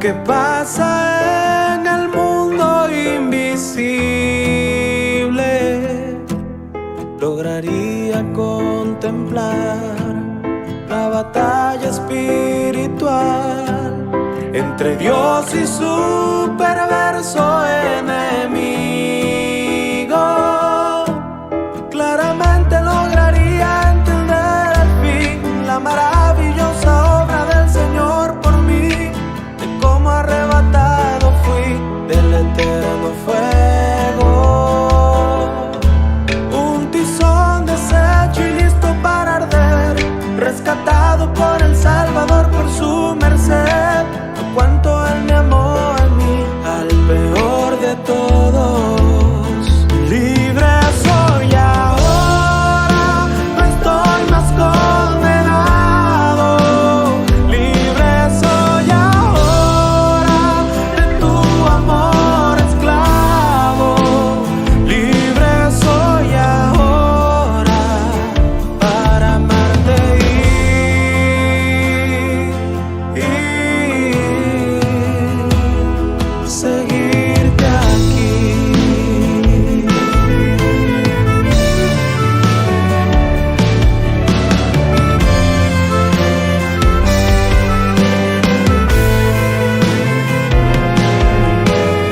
¿Qué pasa en el mundo invisible? Lograría contemplar la batalla espiritual entre Dios y su perverso enemigo. Claramente lograría entender al fin la maravillosa obra del Señor por mí, de cómo arrebatado fui del eterno fuego. Un tizón deshecho y listo para arder, rescatado por el Salvador por su merced. Cuánto Él me amó a mí, al peor de todos. Libre soy ahora, no estoy más condenado. Libre soy ahora, de tu amor esclavo. Libre soy ahora, para amarte y seguirte aquí.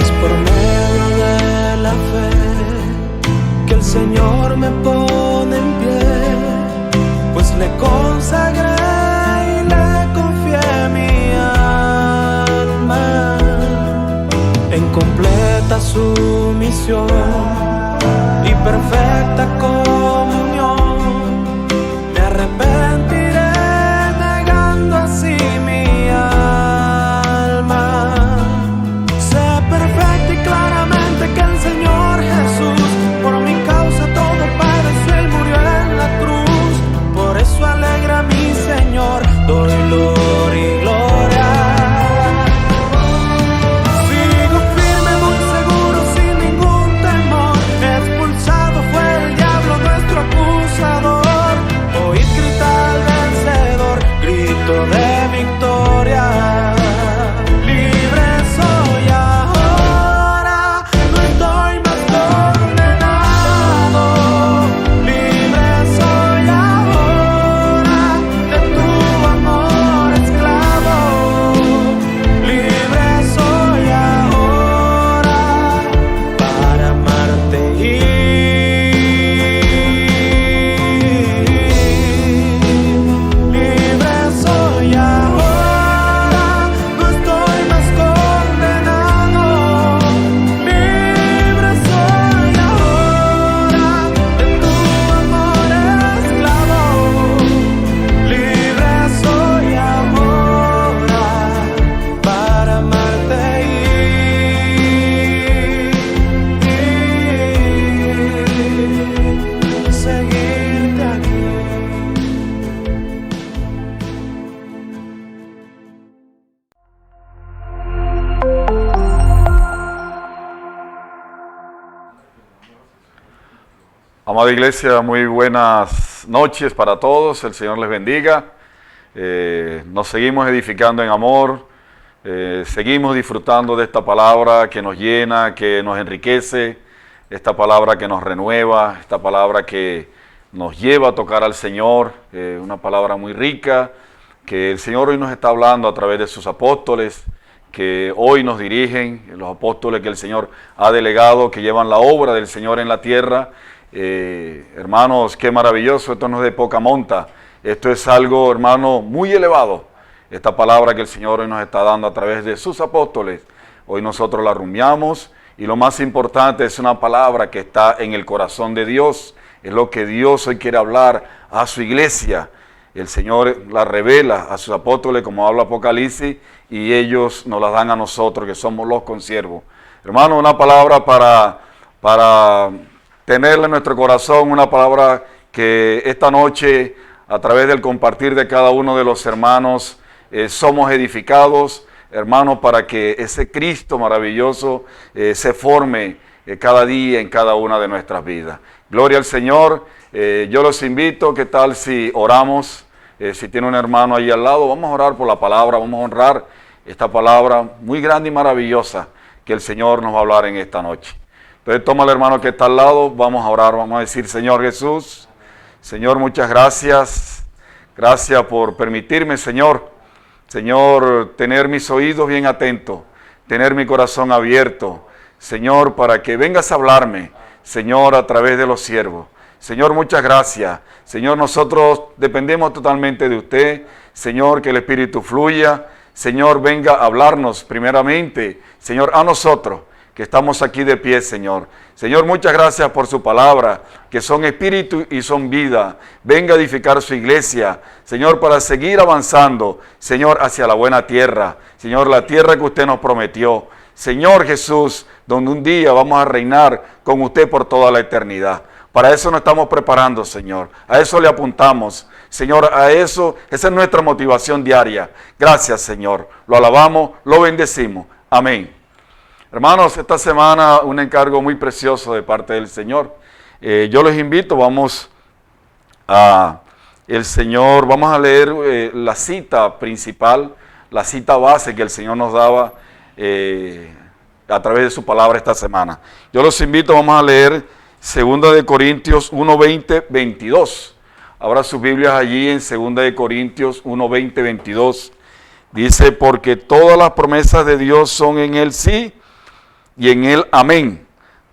Es por medio de la fe que el Señor me pone en pie, pues le consagré y le confié mi alma en completa sumisión y perfecta comunión. Me arrepentiré negando así mi alma. Sé perfecta y claramente que el Señor Jesús por mi causa todo padeció y murió en la cruz. Por eso alegra mi Señor, doy gloria y gloria. Sigo firme, muy seguro, sin ningún temor. Expulsado fue el diablo, nuestro acusador. Oíd gritar al vencedor, grito de victoria. Libre soy ahora, no estoy más condenado. Libre soy ahora, de tu amor esclavo. Libre soy ahora, para amarte y libre soy ahora, no estoy más condenado. Libre soy ahora, de tu amor esclavo. Libre soy ahora, para amarte y seguirte aquí. Amada iglesia, muy buenas noches para todos, el Señor les bendiga. Nos seguimos edificando en amor, seguimos disfrutando de esta palabra que nos llena, que nos enriquece, esta palabra que nos renueva, esta palabra que nos lleva a tocar al Señor, una palabra muy rica, que el Señor hoy nos está hablando a través de sus apóstoles, que hoy nos dirigen, los apóstoles que el Señor ha delegado, que llevan la obra del Señor en la tierra. Hermanos, qué maravilloso, esto no es de poca monta, esto es algo, hermano, muy elevado, esta palabra que el Señor hoy nos está dando a través de sus apóstoles. Hoy nosotros la rumiamos y lo más importante es una palabra que está en el corazón de Dios, es lo que Dios hoy quiere hablar a su iglesia. El Señor la revela a sus apóstoles como habla Apocalipsis y ellos nos la dan a nosotros que somos los consiervos. Hermano, una palabra para tenerla en nuestro corazón, una palabra que esta noche a través del compartir de cada uno de los hermanos somos edificados, hermanos, para que ese Cristo maravilloso se forme cada día en cada una de nuestras vidas. Gloria al Señor. Yo los invito, ¿qué tal si oramos? Si tiene un hermano ahí al lado, vamos a orar por la palabra, vamos a honrar esta palabra muy grande y maravillosa que el Señor nos va a hablar en esta noche. Entonces toma al hermano que está al lado, vamos a orar, vamos a decir: Señor Jesús, Señor, muchas gracias. Gracias por permitirme, Señor, tener mis oídos bien atentos, tener mi corazón abierto, Señor, para que vengas a hablarme, Señor, a través de los siervos. Señor, muchas gracias. Señor, nosotros dependemos totalmente de usted. Señor, que el Espíritu fluya. Señor, venga a hablarnos primeramente, Señor, a nosotros que estamos aquí de pie, Señor. Señor, muchas gracias por su palabra, que son espíritu y son vida. Venga a edificar su iglesia, Señor, para seguir avanzando, Señor, hacia la buena tierra. Señor, la tierra que usted nos prometió. Señor Jesús, donde un día vamos a reinar con usted por toda la eternidad. Para eso nos estamos preparando, Señor. A eso le apuntamos. Señor, a eso, esa es nuestra motivación diaria. Gracias, Señor. Lo alabamos, lo bendecimos. Amén. Hermanos, esta semana un encargo muy precioso de parte del Señor. Yo les invito, vamos a leer la cita principal, la cita base que el Señor nos daba a través de su palabra esta semana. Yo los invito, vamos a leer 2 Corintios 1, 20, 22. Abra sus Biblias allí en 2 Corintios 1, 20, 22. Dice: porque todas las promesas de Dios son en Él sí y en Él amén,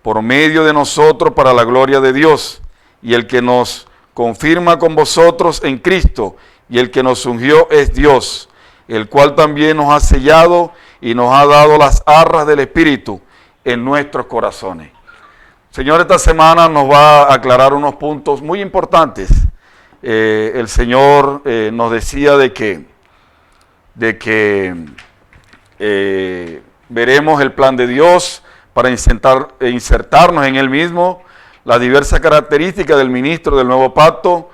por medio de nosotros para la gloria de Dios. Y el que nos confirma con vosotros en Cristo y el que nos ungió es Dios, el cual también nos ha sellado y nos ha dado las arras del Espíritu en nuestros corazones. Señor, esta semana nos va a aclarar unos puntos muy importantes. El Señor nos decía de que veremos el plan de Dios para insertarnos en Él mismo, las diversas características del ministro del nuevo pacto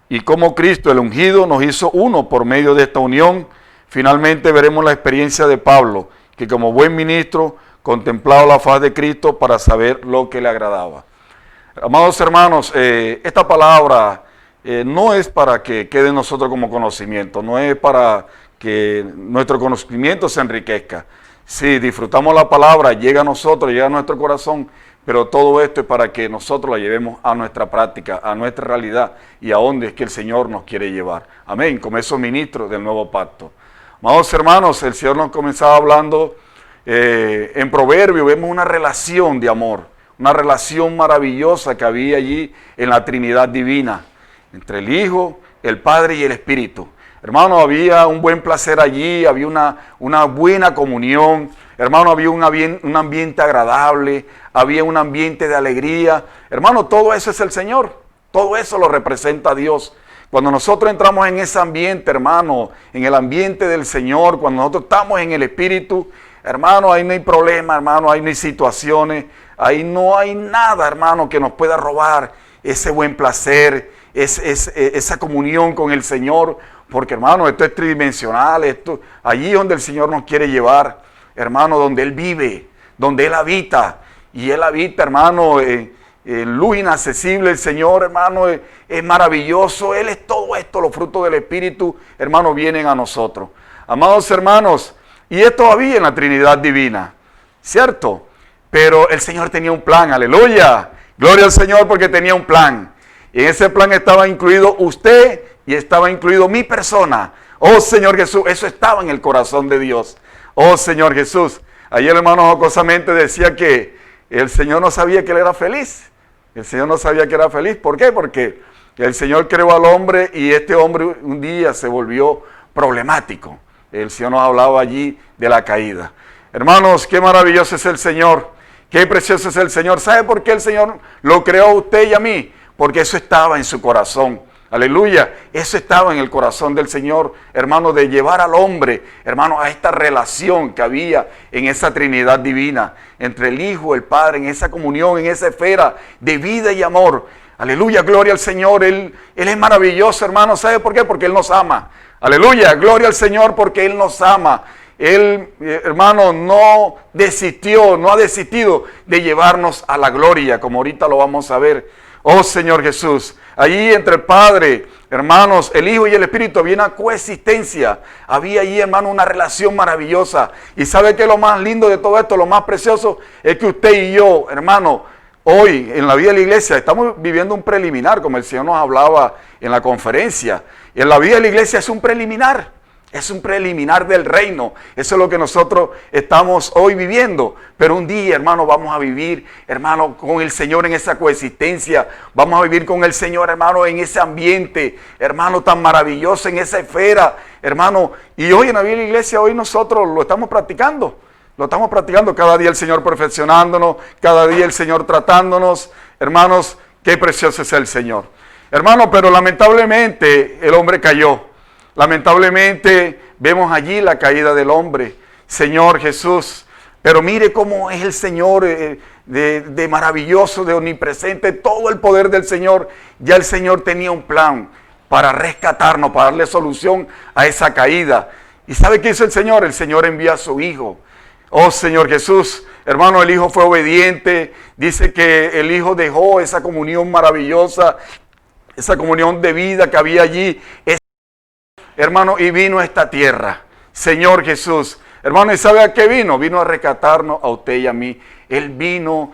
y cómo Cristo, el ungido, nos hizo uno por medio de esta unión. Finalmente veremos la experiencia de Pablo, que como buen ministro contemplaba la faz de Cristo para saber lo que le agradaba. Amados hermanos, esta palabra no es para que quede en nosotros como conocimiento, no es para que nuestro conocimiento se enriquezca. Sí, disfrutamos la palabra, llega a nosotros, llega a nuestro corazón, pero todo esto es para que nosotros la llevemos a nuestra práctica, a nuestra realidad y a donde es que el Señor nos quiere llevar. Amén, como esos ministros del nuevo pacto. Amados hermanos, el Señor nos comenzaba hablando en Proverbios, vemos una relación de amor, una relación maravillosa que había allí en la Trinidad Divina, entre el Hijo, el Padre y el Espíritu. Hermano, había un buen placer allí, había una buena comunión. Hermano, había un ambiente agradable, había un ambiente de alegría. Hermano, todo eso es el Señor, todo eso lo representa Dios. Cuando nosotros entramos en ese ambiente, hermano, en el ambiente del Señor, cuando nosotros estamos en el Espíritu, hermano, ahí no hay problema, hermano, ahí no hay situaciones, ahí no hay nada, hermano, que nos pueda robar ese buen placer, esa comunión con el Señor. Porque, hermano, esto es tridimensional, esto allí donde el Señor nos quiere llevar, hermano, donde Él vive, donde Él habita. Y Él habita, hermano, en luz inaccesible. El Señor, hermano, es maravilloso. Él es todo esto, los frutos del Espíritu, hermano, vienen a nosotros. Amados hermanos, y es todavía en la Trinidad Divina, ¿cierto? Pero el Señor tenía un plan, aleluya. Gloria al Señor porque tenía un plan. Y en ese plan estaba incluido usted y estaba incluido mi persona. Oh Señor Jesús, eso estaba en el corazón de Dios. Oh Señor Jesús. Ayer el hermano jocosamente decía que el Señor no sabía que Él era feliz. El Señor no sabía que era feliz. ¿Por qué? Porque el Señor creó al hombre y este hombre un día se volvió problemático. El Señor nos hablaba allí de la caída. Hermanos, qué maravilloso es el Señor. Qué precioso es el Señor. ¿Sabe por qué el Señor lo creó a usted y a mí? Porque eso estaba en su corazón. Aleluya, eso estaba en el corazón del Señor, hermano, de llevar al hombre, hermano, a esta relación que había en esa Trinidad Divina, entre el Hijo, el Padre, en esa comunión, en esa esfera de vida y amor. Aleluya, gloria al Señor, Él es maravilloso, hermano. ¿Sabe por qué? Porque Él nos ama. Aleluya, gloria al Señor porque Él nos ama. Él, hermano, no ha desistido de llevarnos a la gloria, como ahorita lo vamos a ver. Oh Señor Jesús, Allí entre el Padre, hermanos, el Hijo y el Espíritu había una coexistencia. Había allí, hermano, una relación maravillosa. Y ¿sabe qué? Lo más lindo de todo esto, lo más precioso, es que usted y yo, hermano, hoy en la vida de la iglesia estamos viviendo un preliminar, como el Señor nos hablaba en la conferencia. Y en la vida de la iglesia es un preliminar. Es un preliminar del reino. Eso es lo que nosotros estamos hoy viviendo. Pero un día, hermano, vamos a vivir, hermano, con el Señor en esa coexistencia. Vamos a vivir con el Señor, hermano, en ese ambiente, hermano, tan maravilloso, en esa esfera, hermano. Y hoy en la vida de la iglesia, hoy nosotros lo estamos practicando. Lo estamos practicando cada día el Señor perfeccionándonos, cada día el Señor tratándonos. Hermanos, qué precioso es el Señor. Hermano, pero lamentablemente el hombre cayó. Lamentablemente vemos allí la caída del hombre, Señor Jesús. Pero mire cómo es el Señor de maravilloso, de omnipresente, todo el poder del Señor. Ya el Señor tenía un plan para rescatarnos, para darle solución a esa caída. ¿Y sabe qué hizo el Señor? El Señor envió a su Hijo. Oh Señor Jesús, hermano, el Hijo fue obediente. Dice que el Hijo dejó esa comunión maravillosa, esa comunión de vida que había allí. Hermano, y vino a esta tierra, Señor Jesús. Hermano, ¿y sabe a qué vino? Vino a rescatarnos a usted y a mí. Él vino,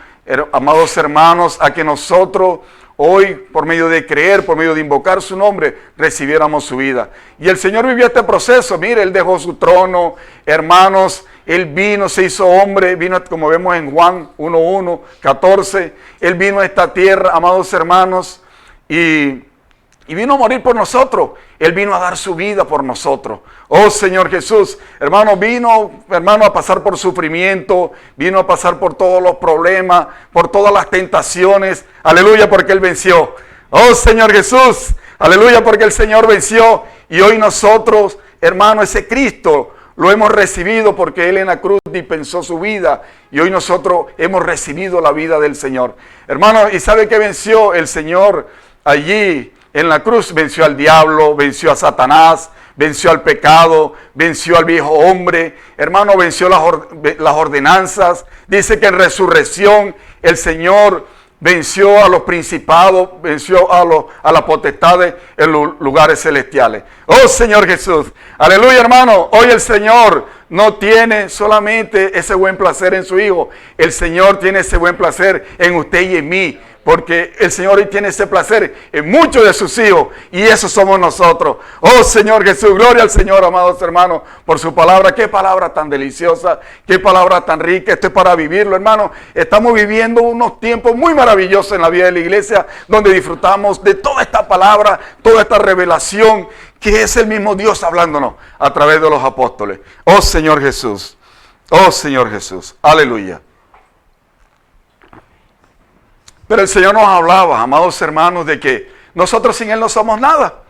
amados hermanos, a que nosotros hoy, por medio de creer, por medio de invocar su nombre, recibiéramos su vida. Y el Señor vivió este proceso. Mire, Él dejó su trono, hermanos. Él vino, se hizo hombre, vino, como vemos en Juan 1:1, 14. Él vino a esta tierra, amados hermanos, y vino a morir por nosotros. Él vino a dar su vida por nosotros. Oh Señor Jesús, hermano, vino, hermano, a pasar por sufrimiento, vino a pasar por todos los problemas, por todas las tentaciones. Aleluya, porque Él venció. Oh Señor Jesús, aleluya, porque el Señor venció. Y hoy nosotros, hermano, ese Cristo lo hemos recibido porque Él en la cruz dispensó su vida. Y hoy nosotros hemos recibido la vida del Señor. Hermano, ¿y sabe qué venció el Señor allí? En la cruz venció al diablo, venció a Satanás, venció al pecado, venció al viejo hombre. Hermano, venció las ordenanzas. Dice que en resurrección el Señor venció a los principados, venció a las potestades en los lugares celestiales. Oh Señor Jesús, aleluya hermano. Hoy el Señor no tiene solamente ese buen placer en su Hijo. El Señor tiene ese buen placer en usted y en mí. Porque el Señor hoy tiene ese placer en muchos de sus hijos. Y esos somos nosotros. Oh Señor Jesús, gloria al Señor, amados hermanos, por su palabra. Qué palabra tan deliciosa, qué palabra tan rica. Esto es para vivirlo, hermano. Estamos viviendo unos tiempos muy maravillosos en la vida de la iglesia, donde disfrutamos de toda esta palabra, toda esta revelación, que es el mismo Dios hablándonos a través de los apóstoles. Oh Señor Jesús, oh Señor Jesús, aleluya. Pero el Señor nos hablaba, amados hermanos, de que nosotros sin Él no somos nada.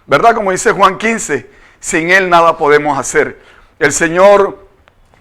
¿Verdad? Como dice Juan 15, sin Él nada podemos hacer. El Señor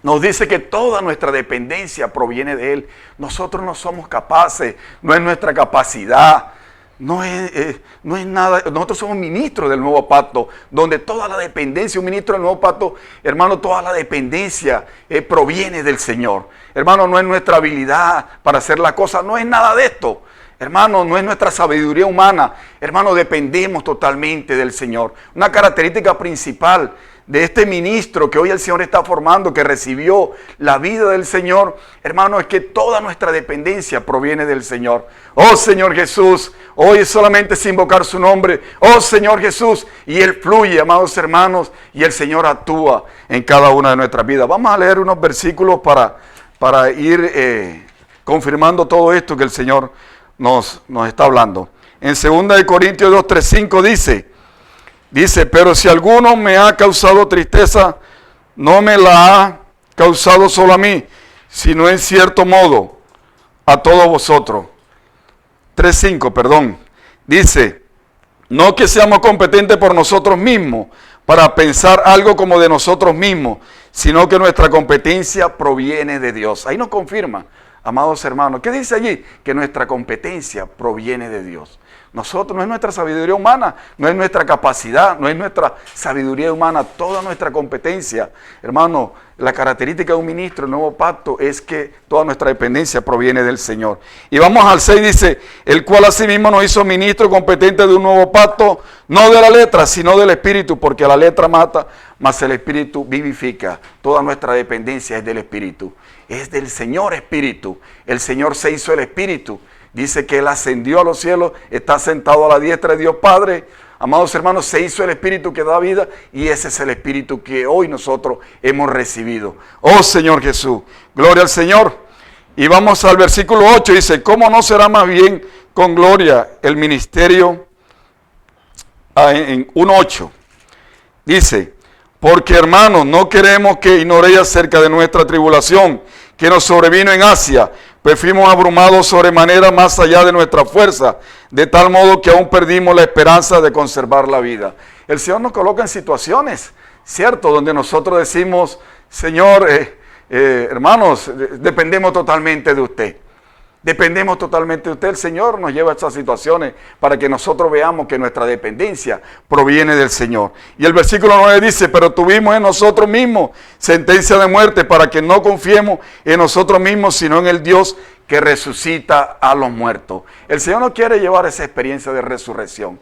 nos dice que toda nuestra dependencia proviene de Él. Nosotros no somos capaces, no es nuestra capacidad, no es nada. Nosotros somos ministros del nuevo pacto, donde toda la dependencia, un ministro del nuevo pacto, hermano, toda la dependencia proviene del Señor. Hermano, no es nuestra habilidad para hacer la cosa, no es nada de esto. Hermano, no es nuestra sabiduría humana. Hermano, dependemos totalmente del Señor. Una característica principal de este ministro que hoy el Señor está formando, que recibió la vida del Señor, hermano, es que toda nuestra dependencia proviene del Señor. Oh Señor Jesús, hoy solamente es invocar su nombre. Oh Señor Jesús, y Él fluye, amados hermanos, y el Señor actúa en cada una de nuestras vidas. Vamos a leer unos versículos para ir confirmando todo esto que el Señor nos está hablando. En 2 Corintios 2, 3, 5 dice, pero si alguno me ha causado tristeza, no me la ha causado solo a mí, sino en cierto modo a todos vosotros. 3:5, perdón. Dice, no que seamos competentes por nosotros mismos para pensar algo como de nosotros mismos, sino que nuestra competencia proviene de Dios. Ahí nos confirma, amados hermanos. ¿Qué dice allí? Que nuestra competencia proviene de Dios. Nosotros, no es nuestra sabiduría humana, no es nuestra capacidad, no es nuestra sabiduría humana, toda nuestra competencia. Hermano, la característica de un ministro del nuevo pacto es que toda nuestra dependencia proviene del Señor. Y vamos al 6, dice, el cual asimismo nos hizo ministro competente de un nuevo pacto, no de la letra, sino del Espíritu, porque la letra mata, mas el Espíritu vivifica. Toda nuestra dependencia es del Espíritu, es del Señor Espíritu. El Señor se hizo el Espíritu. Dice que Él ascendió a los cielos, está sentado a la diestra de Dios Padre. Amados hermanos, se hizo el Espíritu que da vida y ese es el Espíritu que hoy nosotros hemos recibido. Oh Señor Jesús, gloria al Señor. Y vamos al versículo 8, dice, ¿cómo no será más bien con gloria el ministerio? En 1:8 dice, porque hermanos, no queremos que ignoréis acerca de nuestra tribulación que nos sobrevino en Asia, pues fuimos abrumados sobremanera más allá de nuestra fuerza, de tal modo que aún perdimos la esperanza de conservar la vida. El Señor nos coloca en situaciones, ¿cierto?, donde nosotros decimos, Señor, hermanos, dependemos totalmente de usted. Dependemos totalmente de usted. El Señor nos lleva a estas situaciones para que nosotros veamos que nuestra dependencia proviene del Señor. Y el versículo 9 dice, pero tuvimos en nosotros mismos sentencia de muerte para que no confiemos en nosotros mismos, sino en el Dios que resucita a los muertos. El Señor no quiere llevar esa experiencia de resurrección.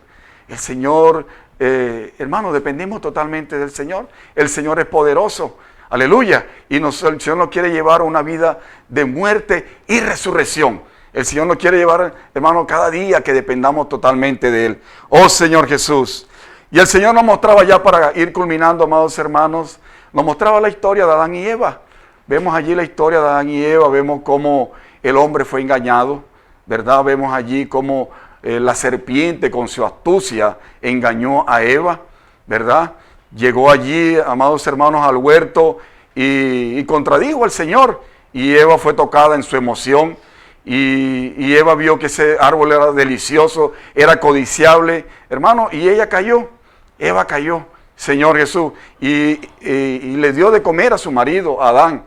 El Señor, hermanos, dependemos totalmente del Señor. El Señor es poderoso. Aleluya. Y el Señor nos quiere llevar a una vida de muerte y resurrección. El Señor nos quiere llevar, hermano, cada día que dependamos totalmente de Él. Oh Señor Jesús. Y el Señor nos mostraba ya, para ir culminando, amados hermanos, nos mostraba la historia de Adán y Eva. Vemos allí la historia de Adán y Eva, vemos cómo el hombre fue engañado, ¿verdad? Vemos allí cómo la serpiente con su astucia engañó a Eva, ¿verdad? Llegó allí, amados hermanos, al huerto y contradijo al Señor. Y Eva fue tocada en su emoción. Y Eva vio que ese árbol era delicioso, era codiciable, hermano, y ella cayó. Eva cayó, Señor Jesús, y le dio de comer a su marido, a Adán.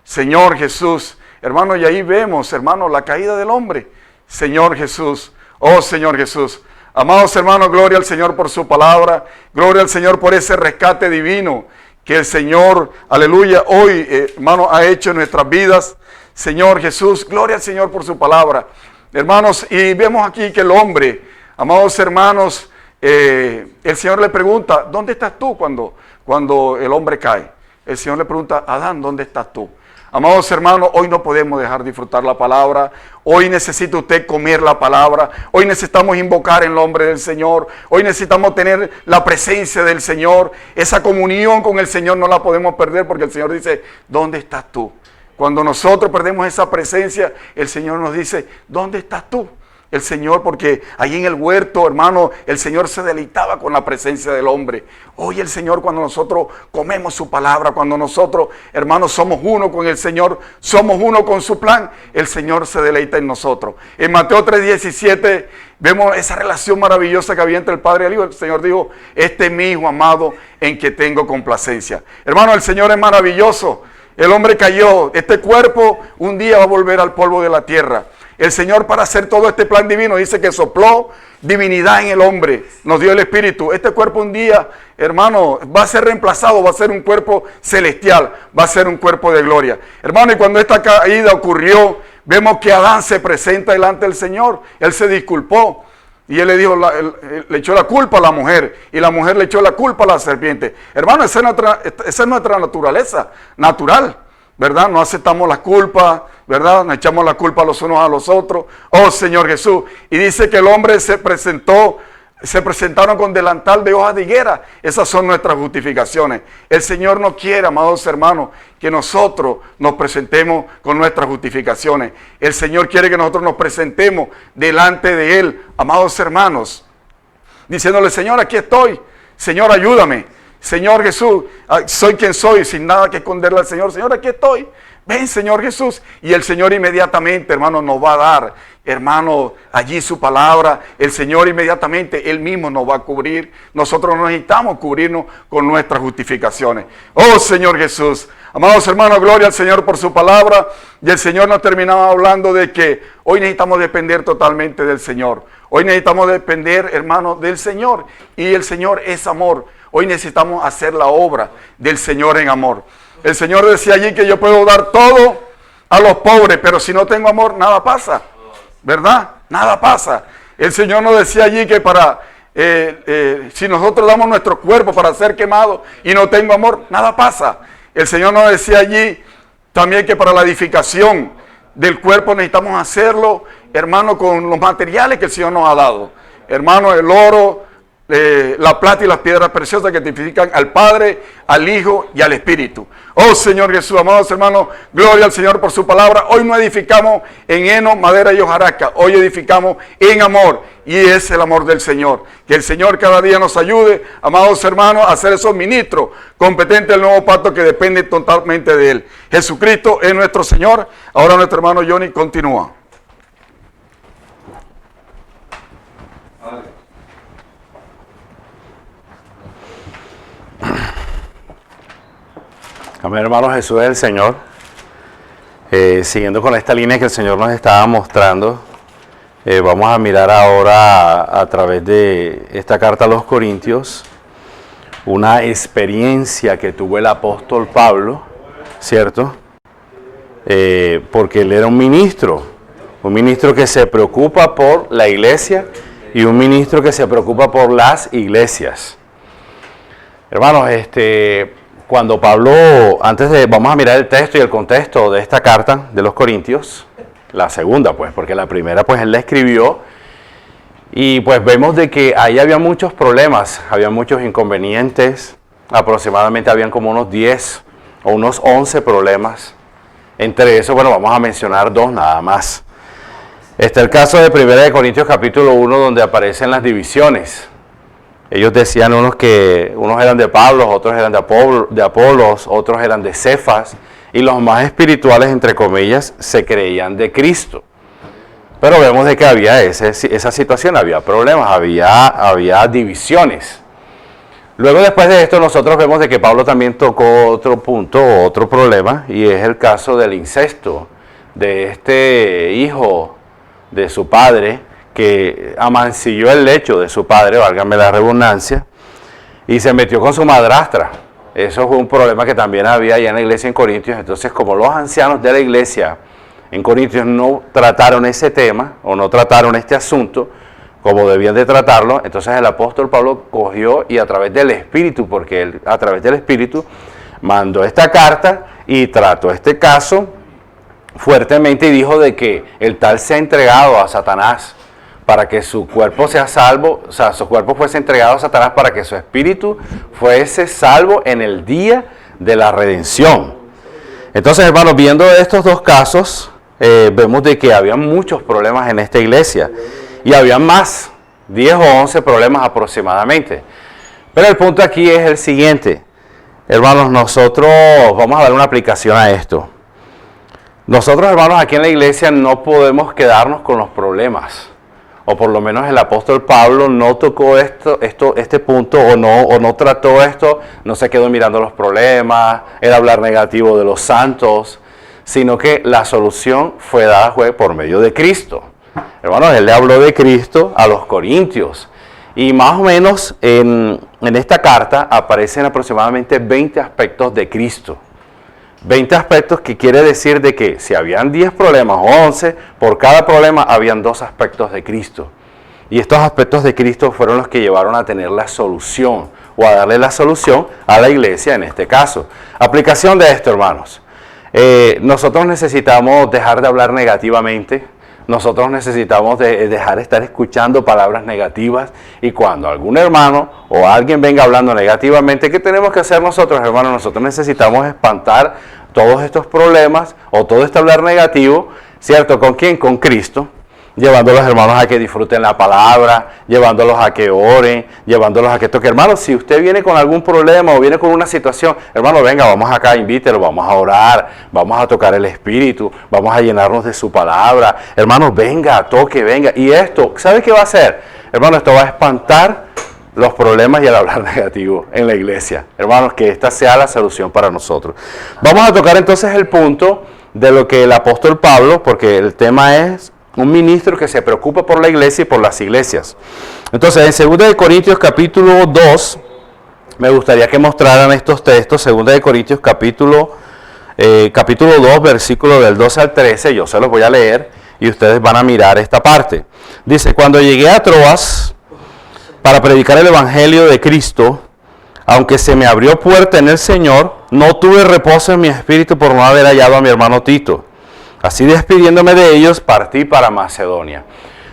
Señor Jesús, hermano, y ahí vemos, hermano, la caída del hombre. Señor Jesús, oh Señor Jesús. Amados hermanos, gloria al Señor por su palabra, gloria al Señor por ese rescate divino que el Señor, aleluya, hoy, hermano, ha hecho en nuestras vidas. Señor Jesús, gloria al Señor por su palabra. Hermanos, y vemos aquí que el hombre, amados hermanos, el Señor le pregunta, ¿dónde estás tú cuando el hombre cae? El Señor le pregunta, Adán, ¿dónde estás tú? Amados hermanos, hoy no podemos dejar de disfrutar la palabra. Hoy necesita usted comer la palabra. Hoy necesitamos invocar el nombre del Señor. Hoy necesitamos tener la presencia del Señor. Esa comunión con el Señor no la podemos perder, porque el Señor dice, ¿dónde estás tú? Cuando nosotros perdemos esa presencia, el Señor nos dice, ¿dónde estás tú? El Señor, porque allí en el huerto, hermano, el Señor se deleitaba con la presencia del hombre. Hoy el Señor, cuando nosotros comemos su palabra, cuando nosotros, hermanos, somos uno con el Señor, somos uno con su plan, el Señor se deleita en nosotros. En Mateo 3:17 vemos esa relación maravillosa que había entre el Padre y el Hijo. El Señor dijo, este es mi Hijo amado en que tengo complacencia. Hermano, el Señor es maravilloso. El hombre cayó, este cuerpo un día va a volver al polvo de la tierra. El Señor, para hacer todo este plan divino, dice que sopló divinidad en el hombre, nos dio el Espíritu. Este cuerpo un día, hermano, va a ser reemplazado, va a ser un cuerpo celestial, va a ser un cuerpo de gloria. Hermano, y cuando esta caída ocurrió, vemos que Adán se presenta delante del Señor. Él se disculpó y él le dijo, le echó la culpa a la mujer, y la mujer le echó la culpa a la serpiente. Hermano, esa es nuestra naturaleza natural, ¿verdad? No aceptamos la culpa, ¿verdad? Nos echamos la culpa los unos a los otros. Oh Señor Jesús. Y dice que el hombre se presentaron con delantal de hojas de higuera. Esas son nuestras justificaciones. El Señor no quiere, amados hermanos, que nosotros nos presentemos con nuestras justificaciones. El Señor quiere que nosotros nos presentemos delante de Él, amados hermanos, diciéndole, Señor, aquí estoy. Señor, ayúdame. Señor Jesús, soy quien soy, sin nada que esconderle al Señor. Señor, aquí estoy. Ven, Señor Jesús. Y el Señor inmediatamente, hermano, nos va a dar, hermano, allí su palabra. El Señor inmediatamente, Él mismo nos va a cubrir. Nosotros no necesitamos cubrirnos con nuestras justificaciones. Oh, Señor Jesús. Amados hermanos, gloria al Señor por su palabra. Y el Señor nos terminaba hablando de que hoy necesitamos depender totalmente del Señor. Hoy necesitamos depender, hermano, del Señor. Y el Señor es amor. Hoy necesitamos hacer la obra del Señor en amor. El Señor decía allí que yo puedo dar todo a los pobres, pero si no tengo amor, nada pasa. ¿Verdad? Nada pasa. El Señor nos decía allí que si nosotros damos nuestro cuerpo para ser quemados y no tengo amor, nada pasa. El Señor nos decía allí también que para la edificación del cuerpo necesitamos hacerlo, hermano, con los materiales que el Señor nos ha dado. Hermano, el oro, la plata y las piedras preciosas que testifican al Padre, al Hijo y al Espíritu. Oh Señor Jesús, amados hermanos, gloria al Señor por su palabra. Hoy no edificamos en heno, madera y hojarasca. Hoy edificamos en amor, y es el amor del Señor. Que el Señor cada día nos ayude, amados hermanos, a ser esos ministros competentes del nuevo pacto que depende totalmente de Él. Jesucristo es nuestro Señor. Ahora nuestro hermano Johnny continúa. Amén, hermanos, Jesús es el Señor. Siguiendo con esta línea que el Señor nos estaba mostrando, vamos a mirar ahora a través de esta carta a los Corintios una experiencia que tuvo el apóstol Pablo, ¿cierto? Porque él era un ministro que se preocupa por la iglesia y un ministro que se preocupa por las iglesias. Hermanos, cuando Pablo, vamos a mirar el texto y el contexto de esta carta de los Corintios, la segunda pues, porque la primera pues él la escribió, y pues vemos de que ahí había muchos problemas, había muchos inconvenientes, aproximadamente habían como unos 10 o unos 11 problemas. Entre esos, bueno, vamos a mencionar 2 nada más. Está el caso de 1 Corintios capítulo 1, donde aparecen las divisiones. Ellos decían unos eran de Pablo, otros eran de Apolos, otros eran de Cefas, y los más espirituales, entre comillas, se creían de Cristo. Pero vemos de que había esa situación, había problemas, había divisiones. Luego, después de esto, nosotros vemos de que Pablo también tocó otro punto, otro problema, y es el caso del incesto, de este hijo de su padre, que amancilló el lecho de su padre, válgame la redundancia, y se metió con su madrastra. Eso fue un problema que también había allá en la iglesia en Corintios. Entonces, como los ancianos de la iglesia en Corintios no trataron ese tema, o no trataron este asunto como debían de tratarlo, entonces el apóstol Pablo cogió y a través del Espíritu, porque él a través del Espíritu mandó esta carta y trató este caso fuertemente y dijo de que el tal se ha entregado a Satanás para que su cuerpo sea salvo, o sea, su cuerpo fuese entregado a Satanás para que su espíritu fuese salvo en el día de la redención. Entonces, hermanos, viendo estos 2 casos, vemos de que había muchos problemas en esta iglesia, y había más, 10 o 11 problemas aproximadamente. Pero el punto aquí es el siguiente, hermanos, nosotros vamos a dar una aplicación a esto. Nosotros, hermanos, aquí en la iglesia no podemos quedarnos con los problemas. O por lo menos el apóstol Pablo no tocó este punto, o no trató esto, no se quedó mirando los problemas, el hablar negativo de los santos, sino que la solución fue dada por medio de Cristo. Hermanos, él le habló de Cristo a los Corintios, y más o menos en esta carta aparecen aproximadamente 20 aspectos de Cristo. 20 aspectos, que quiere decir de que si habían 10 problemas o 11, por cada problema habían 2 aspectos de Cristo. Y estos aspectos de Cristo fueron los que llevaron a tener la solución, o a darle la solución a la iglesia en este caso. Aplicación de esto, hermanos. Nosotros necesitamos dejar de hablar negativamente. Nosotros necesitamos dejar de estar escuchando palabras negativas, y cuando algún hermano o alguien venga hablando negativamente, ¿qué tenemos que hacer nosotros, hermanos? Nosotros necesitamos espantar todos estos problemas o todo este hablar negativo, ¿cierto? ¿Con quién? Con Cristo. llevando a los hermanos a que disfruten la palabra, llevándolos a que oren, llevándolos a que toquen. Hermano, si usted viene con algún problema o viene con una situación, hermano, venga, vamos acá, invítelo, vamos a orar, vamos a tocar el Espíritu, vamos a llenarnos de su palabra. Hermano, venga, toque, venga. Y esto, ¿sabe qué va a hacer? Hermano, esto va a espantar los problemas y el hablar negativo en la iglesia. Hermanos, que esta sea la solución para nosotros. Vamos a tocar entonces el punto de lo que el apóstol Pablo, porque el tema es un ministro que se preocupa por la iglesia y por las iglesias. Entonces, en 2 Corintios capítulo 2, me gustaría que mostraran estos textos. 2 Corintios capítulo 2, versículo del 12 al 13, yo se los voy a leer y ustedes van a mirar esta parte. Dice, cuando llegué a Troas para predicar el evangelio de Cristo, aunque se me abrió puerta en el Señor, no tuve reposo en mi espíritu por no haber hallado a mi hermano Tito. Así despidiéndome de ellos, partí para Macedonia.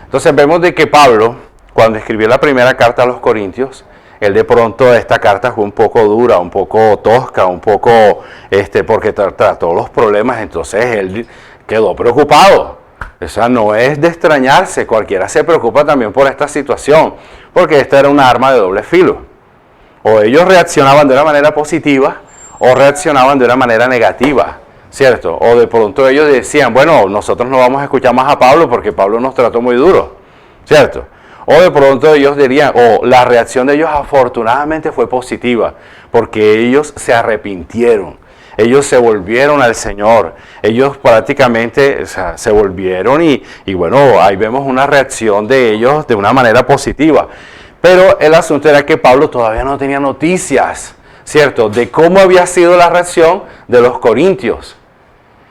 Entonces vemos de que Pablo, cuando escribió la primera carta a los Corintios, él de pronto esta carta fue un poco dura, un poco tosca, un poco, porque trató los problemas, entonces él quedó preocupado. O sea, no es de extrañarse, cualquiera se preocupa también por esta situación, porque esta era una arma de doble filo. O ellos reaccionaban de una manera positiva, o reaccionaban de una manera negativa. ¿Cierto? O de pronto ellos decían, bueno, nosotros no vamos a escuchar más a Pablo porque Pablo nos trató muy duro, ¿cierto? O de pronto ellos dirían, o la reacción de ellos afortunadamente fue positiva, porque ellos se arrepintieron, ellos se volvieron al Señor, ellos prácticamente se volvieron y bueno, ahí vemos una reacción de ellos de una manera positiva. Pero el asunto era que Pablo todavía no tenía noticias, ¿cierto? De cómo había sido la reacción de los corintios.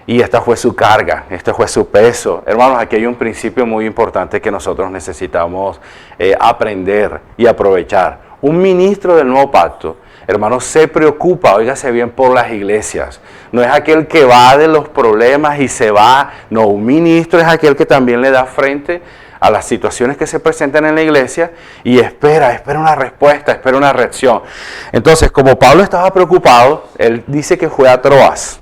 Y esta fue su carga, este fue su peso. Hermanos, aquí hay un principio muy importante que nosotros necesitamos aprender y aprovechar. Un ministro del nuevo pacto, hermanos, se preocupa, óigase bien, por las iglesias. No es aquel que va de los problemas y se va. No, un ministro es aquel que también le da frente a las situaciones que se presentan en la iglesia y espera una respuesta, espera una reacción. Entonces, como Pablo estaba preocupado, él dice que fue a Troas.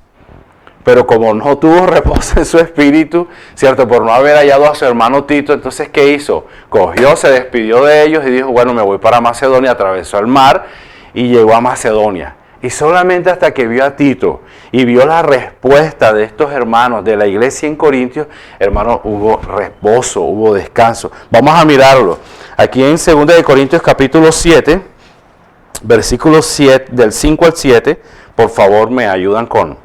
Pero como no tuvo reposo en su espíritu, ¿cierto? Por no haber hallado a su hermano Tito, entonces ¿qué hizo? Cogió, se despidió de ellos y dijo, bueno, me voy para Macedonia, atravesó el mar y llegó a Macedonia. Y solamente hasta que vio a Tito y vio la respuesta de estos hermanos de la iglesia en Corintios, hermanos, hubo reposo, hubo descanso. Vamos a mirarlo. Aquí en 2 Corintios capítulo 7, versículos 7, del 5 al 7, por favor me ayudan con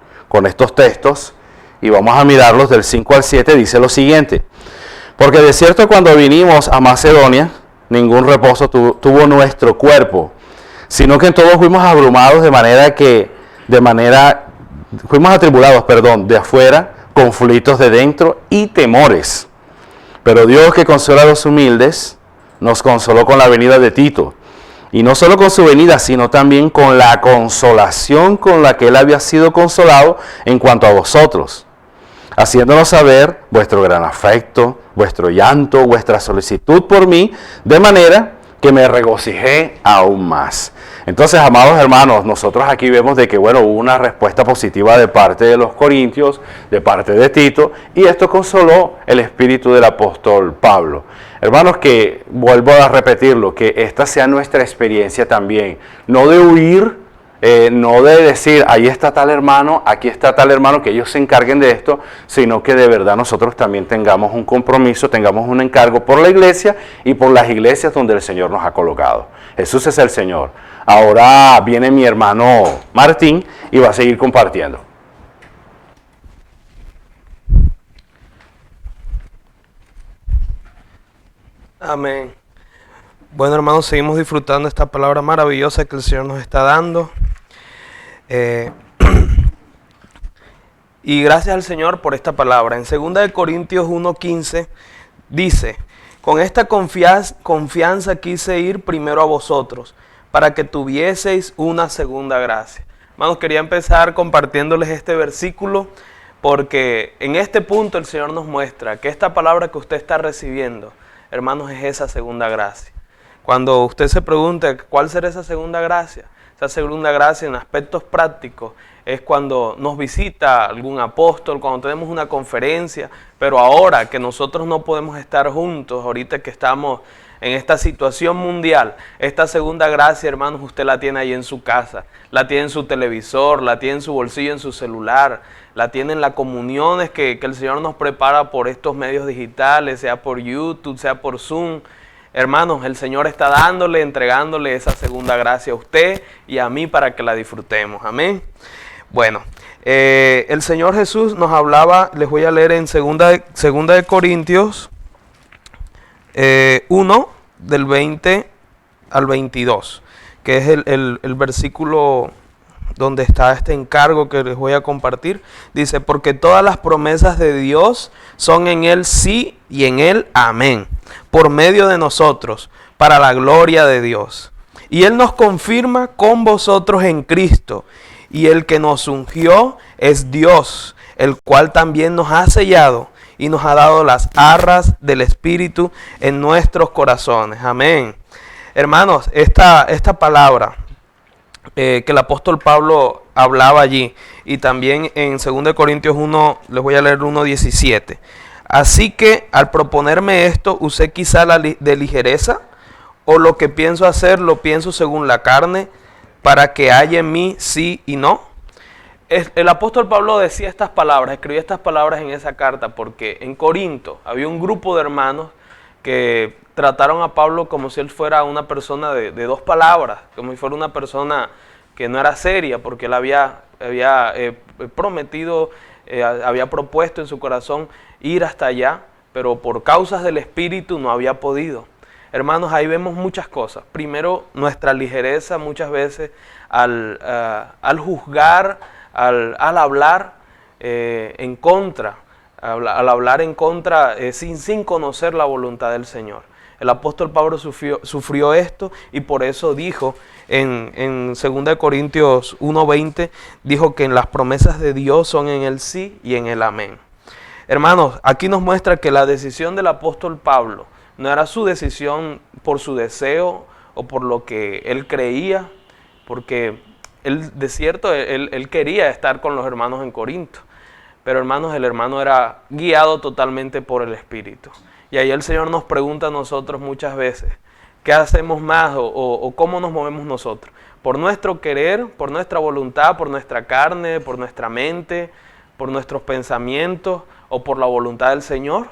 estos textos y vamos a mirarlos del 5 al 7, dice lo siguiente. Porque de cierto cuando vinimos a Macedonia, ningún reposo tuvo nuestro cuerpo, sino que en todos fuimos abrumados fuimos atribulados, de afuera, conflictos de dentro y temores. Pero Dios, que consuela a los humildes, nos consoló con la venida de Tito. Y no solo con su venida, sino también con la consolación con la que él había sido consolado en cuanto a vosotros, haciéndonos saber vuestro gran afecto, vuestro llanto, vuestra solicitud por mí, de manera que me regocijé aún más. Entonces, amados hermanos, nosotros aquí vemos de que, bueno, hubo una respuesta positiva de parte de los corintios, de parte de Tito, y esto consoló el espíritu del apóstol Pablo. Hermanos, que vuelvo a repetirlo, que esta sea nuestra experiencia también, no de huir, no de decir, ahí está tal hermano, aquí está tal hermano, que ellos se encarguen de esto, sino que de verdad nosotros también tengamos un compromiso, tengamos un encargo por la iglesia y por las iglesias donde el Señor nos ha colocado. Jesús es el Señor. Ahora viene mi hermano Martín y va a seguir compartiendo. Amén. Bueno, hermanos, seguimos disfrutando esta palabra maravillosa que el Señor nos está dando. Y gracias al Señor por esta palabra. En 2 Corintios 1:15 dice, con esta confianza quise ir primero a vosotros, para que tuvieseis una segunda gracia. Hermanos, quería empezar compartiéndoles este versículo, porque en este punto el Señor nos muestra que esta palabra que usted está recibiendo, hermanos, es esa segunda gracia. Cuando usted se pregunte, ¿cuál será esa segunda gracia? Esa segunda gracia en aspectos prácticos es cuando nos visita algún apóstol, cuando tenemos una conferencia, pero ahora que nosotros no podemos estar juntos, ahorita que estamos en esta situación mundial, esta segunda gracia, hermanos, usted la tiene ahí en su casa, la tiene en su televisor, la tiene en su bolsillo, en su celular, la tiene en las comuniones que el Señor nos prepara por estos medios digitales, sea por YouTube, sea por Zoom. Hermanos, el Señor está entregándole esa segunda gracia a usted y a mí para que la disfrutemos. Amén. Bueno, el Señor Jesús nos hablaba, les voy a leer en segunda de Corintios 1, del 20 al 22, que es el versículo donde está este encargo que les voy a compartir. Dice, porque todas las promesas de Dios son en Él sí y en Él amén, por medio de nosotros, para la gloria de Dios. Y Él nos confirma con vosotros en Cristo, y el que nos ungió es Dios, el cual también nos ha sellado y nos ha dado las arras del Espíritu en nuestros corazones. Amén. Hermanos, esta palabra que el apóstol Pablo hablaba allí, y también en 2 Corintios 1, les voy a leer 1:17. Así que al proponerme esto, usé quizá de ligereza, o lo que pienso hacer lo pienso según la carne, para que haya en mí sí y no. El apóstol Pablo decía estas palabras, escribía estas palabras en esa carta, porque en Corinto había un grupo de hermanos que trataron a Pablo como si él fuera una persona de dos palabras, como si fuera una persona que no era seria, porque él había prometido, había propuesto en su corazón ir hasta allá, pero por causas del Espíritu no había podido. Hermanos, ahí vemos muchas cosas. Primero, nuestra ligereza muchas veces al juzgar, al hablar en contra, al hablar en contra sin conocer la voluntad del Señor. El apóstol Pablo sufrió esto, y por eso dijo en 2 Corintios 1:20, dijo que las promesas de Dios son en el sí y en el amén. Hermanos, aquí nos muestra que la decisión del apóstol Pablo no era su decisión por su deseo o por lo que él creía, porque él, de cierto, él quería estar con los hermanos en Corinto. Pero hermanos, el hermano era guiado totalmente por el Espíritu. Y ahí el Señor nos pregunta a nosotros muchas veces, ¿qué hacemos más o cómo nos movemos nosotros? ¿Por nuestro querer, por nuestra voluntad, por nuestra carne, por nuestra mente, por nuestros pensamientos o por la voluntad del Señor?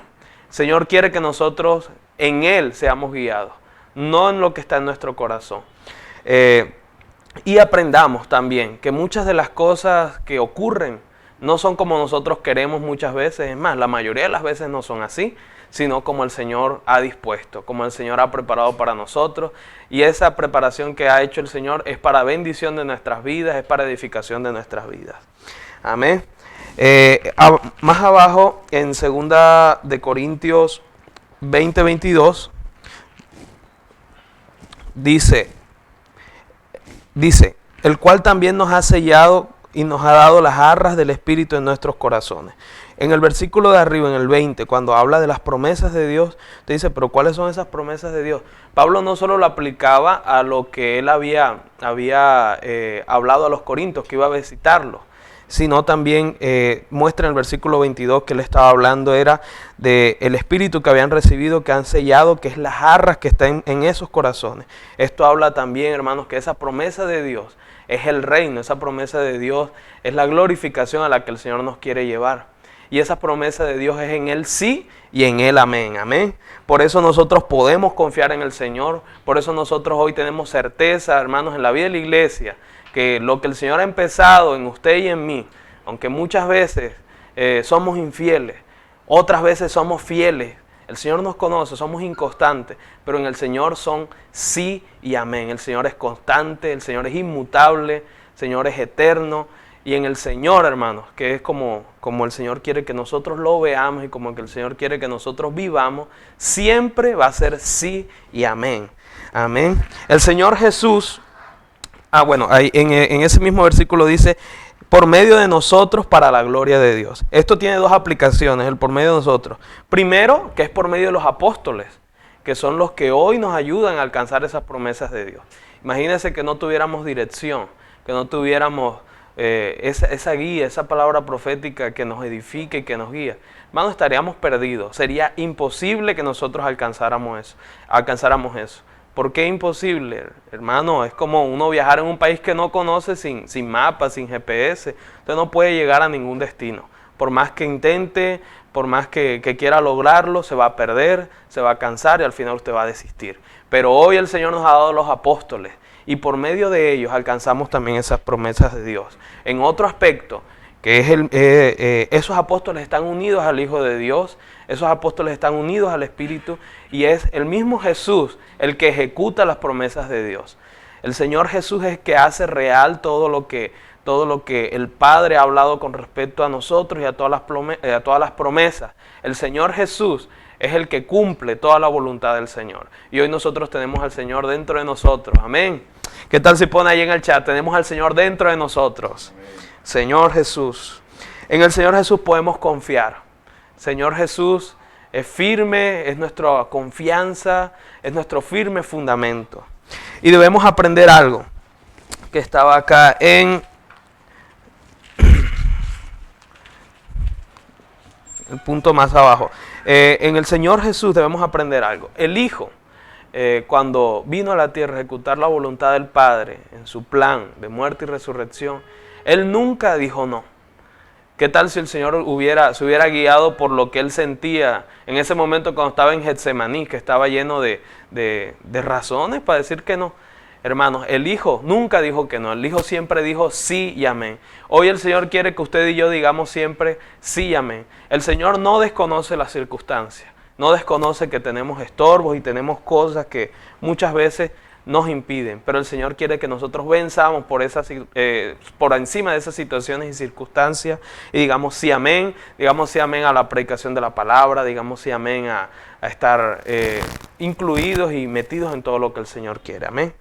El Señor quiere que nosotros en Él seamos guiados, no en lo que está en nuestro corazón. Y aprendamos también que muchas de las cosas que ocurren no son como nosotros queremos muchas veces. Es más, la mayoría de las veces no son así, sino como el Señor ha dispuesto, como el Señor ha preparado para nosotros. Y esa preparación que ha hecho el Señor es para bendición de nuestras vidas, es para edificación de nuestras vidas. Amén. Más abajo, en 2 de Corintios 20:22, dice, el cual también nos ha sellado y nos ha dado las arras del Espíritu en nuestros corazones. En el versículo de arriba, en el 20, cuando habla de las promesas de Dios, te dice, pero ¿cuáles son esas promesas de Dios? Pablo no solo lo aplicaba a lo que él había hablado a los corintios, que iba a visitarlos, sino también muestra en el versículo 22 que él estaba hablando era del Espíritu que habían recibido, que han sellado, que es las arras que están en esos corazones. Esto habla también, hermanos, que esa promesa de Dios es el reino, esa promesa de Dios es la glorificación a la que el Señor nos quiere llevar. Y esa promesa de Dios es en Él sí y en Él amén. Amén. Por eso nosotros podemos confiar en el Señor. Por eso nosotros hoy tenemos certeza, hermanos, en la vida de la iglesia, que lo que el Señor ha empezado en usted y en mí, aunque muchas veces somos infieles, otras veces somos fieles, el Señor nos conoce, somos inconstantes, pero en el Señor son sí y amén. El Señor es constante, el Señor es inmutable, el Señor es eterno. Y en el Señor, hermanos, que es como el Señor quiere que nosotros lo veamos y como que el Señor quiere que nosotros vivamos, siempre va a ser sí y amén. Amén. El Señor Jesús, ahí en ese mismo versículo dice, por medio de nosotros para la gloria de Dios. Esto tiene dos aplicaciones, el por medio de nosotros. Primero, que es por medio de los apóstoles, que son los que hoy nos ayudan a alcanzar esas promesas de Dios. Imagínense que no tuviéramos dirección, que no tuviéramos esa guía, esa palabra profética que nos edifique y que nos guía. Hermano, estaríamos perdidos. Sería imposible que nosotros alcanzáramos eso. ¿Por qué imposible? Hermano, es como uno viajar en un país que no conoce sin mapas, sin GPS. Usted no puede llegar a ningún destino. Por más que intente, por más que quiera lograrlo, se va a perder, se va a cansar y al final usted va a desistir. Pero hoy el Señor nos ha dado los apóstoles y por medio de ellos alcanzamos también esas promesas de Dios. En otro aspecto, que es esos apóstoles están unidos al Hijo de Dios, esos apóstoles están unidos al Espíritu y es el mismo Jesús el que ejecuta las promesas de Dios. El Señor Jesús es el que hace real todo lo que el Padre ha hablado con respecto a nosotros y a todas las promesas. El Señor Jesús es el que cumple toda la voluntad del Señor. Y hoy nosotros tenemos al Señor dentro de nosotros. Amén. ¿Qué tal si pone ahí en el chat? Tenemos al Señor dentro de nosotros. Señor Jesús. En el Señor Jesús podemos confiar. Señor Jesús es firme, es nuestra confianza, es nuestro firme fundamento. Y debemos aprender algo que estaba acá en el punto más abajo. En el Señor Jesús debemos aprender algo. El Hijo, cuando vino a la tierra a ejecutar la voluntad del Padre en su plan de muerte y resurrección, Él nunca dijo no. ¿Qué tal si el Señor se hubiera guiado por lo que Él sentía en ese momento cuando estaba en Getsemaní, que estaba lleno de razones para decir que no? Hermanos, el Hijo nunca dijo que no, el Hijo siempre dijo sí y amén. Hoy el Señor quiere que usted y yo digamos siempre sí y amén. El Señor no desconoce las circunstancias, no desconoce que tenemos estorbos y tenemos cosas que muchas veces nos impiden, pero el Señor quiere que nosotros venzamos por encima de esas situaciones y circunstancias y digamos sí amén a la predicación de la palabra, digamos sí amén a estar incluidos y metidos en todo lo que el Señor quiere, amén.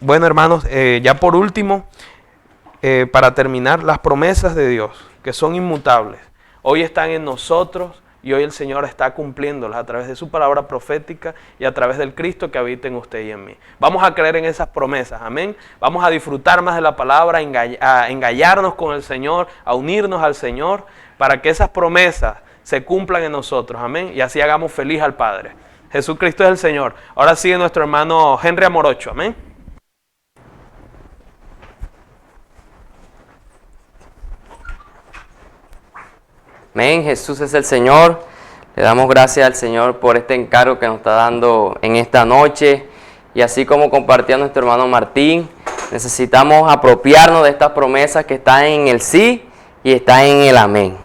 Bueno, hermanos, ya por último, para terminar, las promesas de Dios, que son inmutables, hoy están en nosotros. Y hoy el Señor está cumpliéndolas a través de su palabra profética y a través del Cristo que habita en usted y en mí. Vamos a creer en esas promesas, amén. Vamos a disfrutar más de la palabra, a engallarnos con el Señor, a unirnos al Señor, para que esas promesas se cumplan en nosotros, amén. Y así hagamos feliz al Padre. Jesucristo es el Señor. Ahora sigue nuestro hermano Henry Amorocho, amén. Amén, Jesús es el Señor. Le damos gracias al Señor por este encargo que nos está dando en esta noche. Y así como compartía nuestro hermano Martín, necesitamos apropiarnos de estas promesas que están en el sí y están en el amén.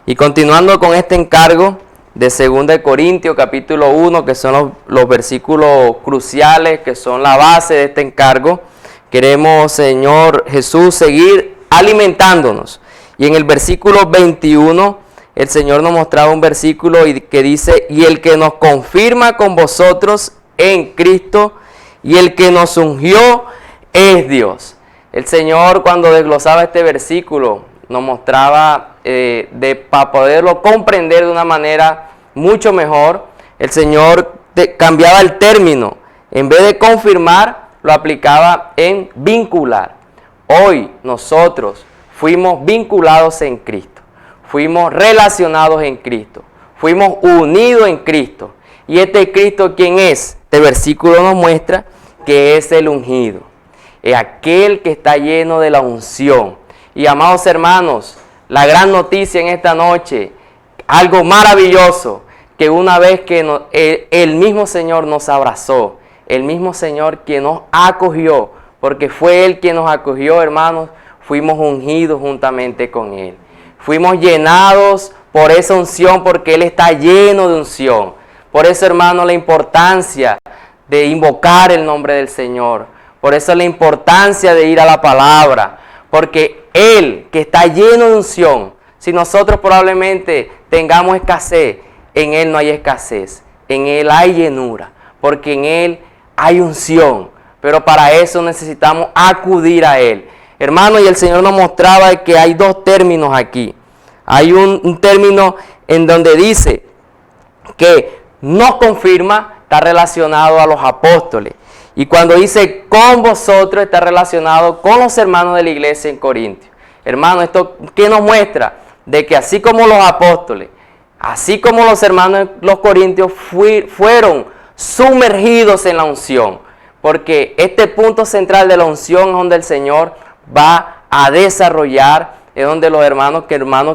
Y continuando con este encargo de 2 Corintios capítulo 1, que son los versículos cruciales, que son la base de este encargo, queremos, Señor Jesús, seguir alimentándonos. Y en el versículo 21, el Señor nos mostraba un versículo que dice: y el que nos confirma con vosotros en Cristo y el que nos ungió es Dios. El Señor, cuando desglosaba este versículo, nos mostraba para poderlo comprender de una manera mucho mejor. El Señor cambiaba el término. En vez de confirmar, lo aplicaba en vincular. Hoy nosotros fuimos vinculados en Cristo. Fuimos relacionados en Cristo, fuimos unidos en Cristo. ¿Y este Cristo quién es? Este versículo nos muestra que es el ungido, es aquel que está lleno de la unción. Y amados hermanos, la gran noticia en esta noche, algo maravilloso, que una vez que el mismo Señor nos abrazó, el mismo Señor quien nos acogió, porque fue Él quien nos acogió, hermanos, fuimos ungidos juntamente con Él. Fuimos llenados por esa unción porque Él está lleno de unción. Por eso, hermano, la importancia de invocar el nombre del Señor. Por eso la importancia de ir a la palabra. Porque Él, que está lleno de unción, si nosotros probablemente tengamos escasez, en Él no hay escasez. En Él hay llenura. Porque en Él hay unción. Pero para eso necesitamos acudir a Él. Hermano, y el Señor nos mostraba que hay dos términos aquí. Hay un término en donde dice que nos confirma está relacionado a los apóstoles. Y cuando dice con vosotros, está relacionado con los hermanos de la iglesia en Corintios. Hermano, ¿esto qué nos muestra? De que así como los apóstoles, así como los hermanos de los corintios fueron sumergidos en la unción. Porque este punto central de la unción es donde el Señor va a desarrollar, es donde los hermanos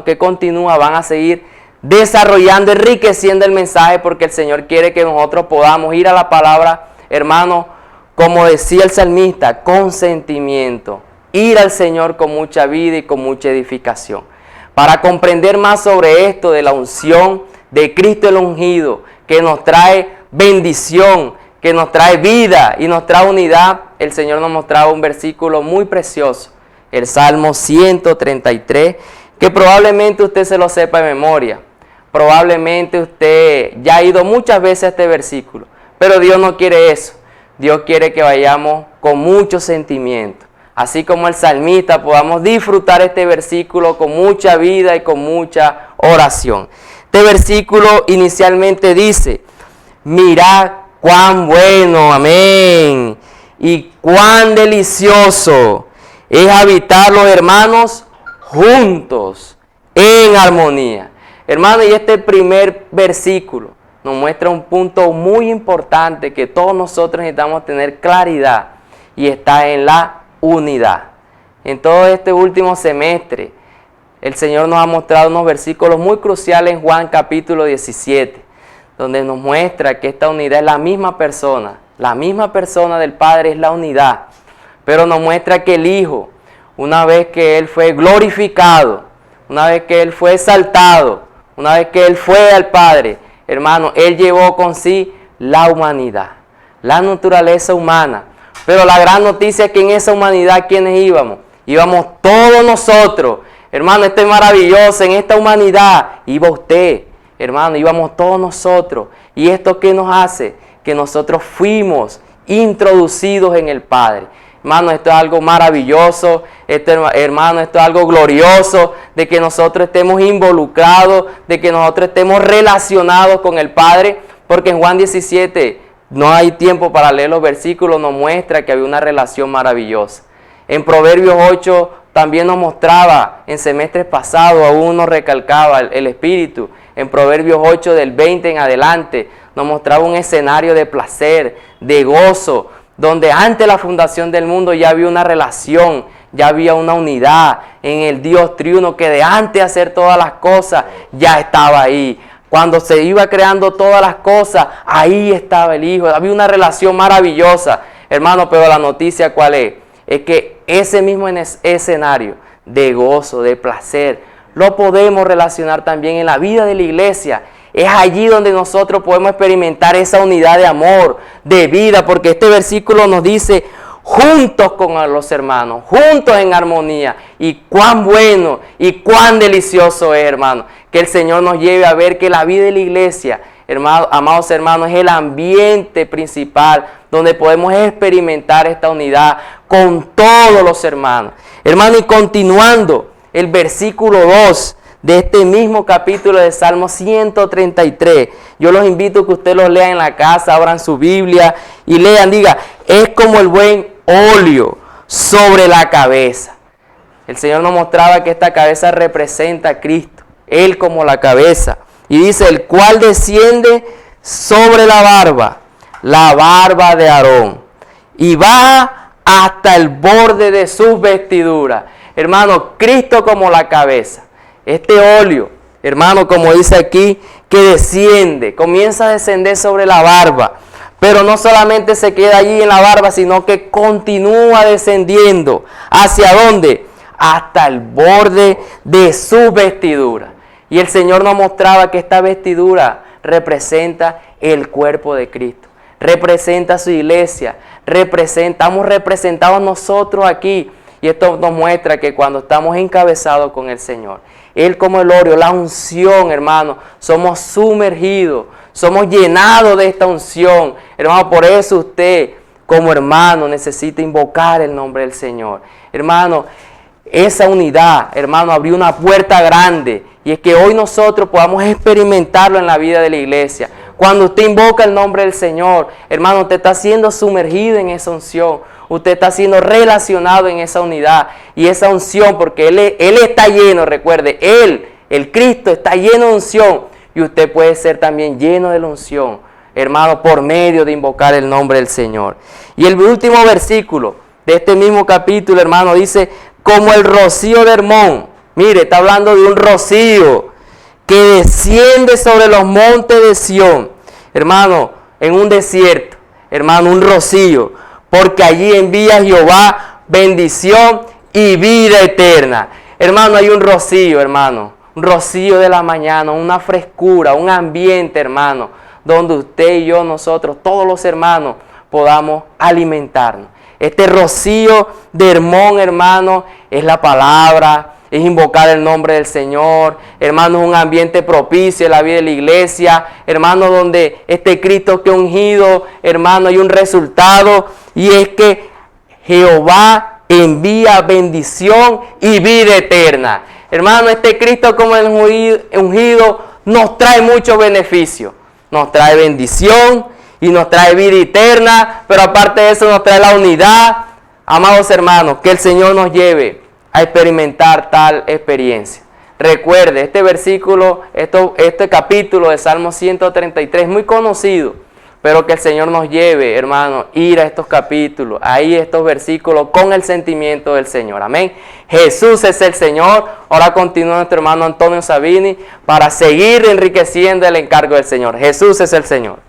que continúan van a seguir desarrollando, enriqueciendo el mensaje, porque el Señor quiere que nosotros podamos ir a la palabra, hermano, como decía el salmista, con sentimiento, ir al Señor con mucha vida y con mucha edificación. Para comprender más sobre esto de la unción de Cristo el ungido, que nos trae bendición, que nos trae vida y nos trae unidad, el Señor nos mostraba un versículo muy precioso, el Salmo 133, que probablemente usted se lo sepa de memoria. Probablemente usted ya ha ido muchas veces a este versículo, pero Dios no quiere eso. Dios quiere que vayamos con mucho sentimiento. Así como el salmista podamos disfrutar este versículo con mucha vida y con mucha oración. Este versículo inicialmente dice, mirad cuán bueno, amén, y cuán delicioso es habitar los hermanos juntos en armonía. Hermano, y este primer versículo nos muestra un punto muy importante que todos nosotros necesitamos tener claridad, y está en la unidad. En todo este último semestre, el Señor nos ha mostrado unos versículos muy cruciales en Juan capítulo 17, donde nos muestra que esta unidad es la misma persona del Padre es la unidad, pero nos muestra que el Hijo, una vez que Él fue glorificado, una vez que Él fue exaltado, una vez que Él fue al Padre, hermano, Él llevó con sí la humanidad, la naturaleza humana. Pero la gran noticia es que en esa humanidad, ¿quiénes íbamos? Íbamos todos nosotros. Hermano, esto es maravilloso. En esta humanidad iba usted, hermano, íbamos todos nosotros. ¿Y esto qué nos hace? Que nosotros fuimos introducidos en el Padre. Hermano, esto es algo maravilloso, hermano, esto es algo glorioso, de que nosotros estemos involucrados, de que nosotros estemos relacionados con el Padre, porque en Juan 17, no hay tiempo para leer los versículos, nos muestra que había una relación maravillosa. En Proverbios 8 también nos mostraba, en semestres pasados aún nos recalcaba el Espíritu, en Proverbios 8 del 20 en adelante, nos mostraba un escenario de placer, de gozo, donde antes de la fundación del mundo ya había una relación, ya había una unidad en el Dios triuno, que de antes de hacer todas las cosas ya estaba ahí. Cuando se iba creando todas las cosas, ahí estaba el Hijo. Había una relación maravillosa, hermano, pero la noticia ¿cuál es? Es que ese mismo escenario de gozo, de placer, lo podemos relacionar también en la vida de la iglesia. Es allí donde nosotros podemos experimentar esa unidad de amor, de vida, porque este versículo nos dice juntos con los hermanos, juntos en armonía. Y cuán bueno y cuán delicioso es, hermano, que el Señor nos lleve a ver que la vida de la iglesia, hermano, amados hermanos, es el ambiente principal donde podemos experimentar esta unidad con todos los hermanos. Hermano, y continuando el versículo 2 de este mismo capítulo de Salmo 133. Yo los invito a que usted los lea en la casa, abran su Biblia y lean, diga, es como el buen óleo sobre la cabeza. El Señor nos mostraba que esta cabeza representa a Cristo, Él como la cabeza. Y dice, el cual desciende sobre la barba de Aarón, y baja hasta el borde de sus vestiduras. Hermano, Cristo como la cabeza. Este óleo, hermano, como dice aquí, que desciende, comienza a descender sobre la barba, pero no solamente se queda allí en la barba, sino que continúa descendiendo. ¿Hacia dónde? Hasta el borde de su vestidura. Y el Señor nos mostraba que esta vestidura representa el cuerpo de Cristo, representa su iglesia, estamos representados nosotros aquí. Y esto nos muestra que cuando estamos encabezados con el Señor, Él como el óleo, la unción, hermano, somos sumergidos, somos llenados de esta unción. Hermano, por eso usted como hermano necesita invocar el nombre del Señor. Hermano, esa unidad, hermano, abrió una puerta grande. Y es que hoy nosotros podamos experimentarlo en la vida de la iglesia. Cuando usted invoca el nombre del Señor, hermano, usted está siendo sumergido en esa unción. Usted está siendo relacionado en esa unidad y esa unción, porque Él está lleno, recuerde, Él, el Cristo, está lleno de unción. Y usted puede ser también lleno de la unción, hermano, por medio de invocar el nombre del Señor. Y el último versículo de este mismo capítulo, hermano, dice, como el rocío de Hermón. Mire, está hablando de un rocío que desciende sobre los montes de Sión. Hermano, en un desierto, hermano, un rocío. Porque allí envía Jehová bendición y vida eterna. Hermano, hay un rocío, hermano. Un rocío de la mañana, una frescura, un ambiente, hermano, donde usted y yo, nosotros, todos los hermanos, podamos alimentarnos. Este rocío de Hermón, hermano, es la palabra, es invocar el nombre del Señor. Hermano, es un ambiente propicio en la vida de la iglesia. Hermano, donde este Cristo que ha ungido, hermano, hay un resultado. Y es que Jehová envía bendición y vida eterna. Hermano, este Cristo como el ungido nos trae muchos beneficios. Nos trae bendición y nos trae vida eterna. Pero aparte de eso nos trae la unidad. Amados hermanos, que el Señor nos lleve a experimentar tal experiencia. Recuerde, este versículo, este capítulo de Salmo 133 es muy conocido, pero que el Señor nos lleve, hermano, ir a estos capítulos, ahí estos versículos con el sentimiento del Señor. Amén. Jesús es el Señor. Ahora continúa nuestro hermano Antonio Sabini para seguir enriqueciendo el encargo del Señor. Jesús es el Señor.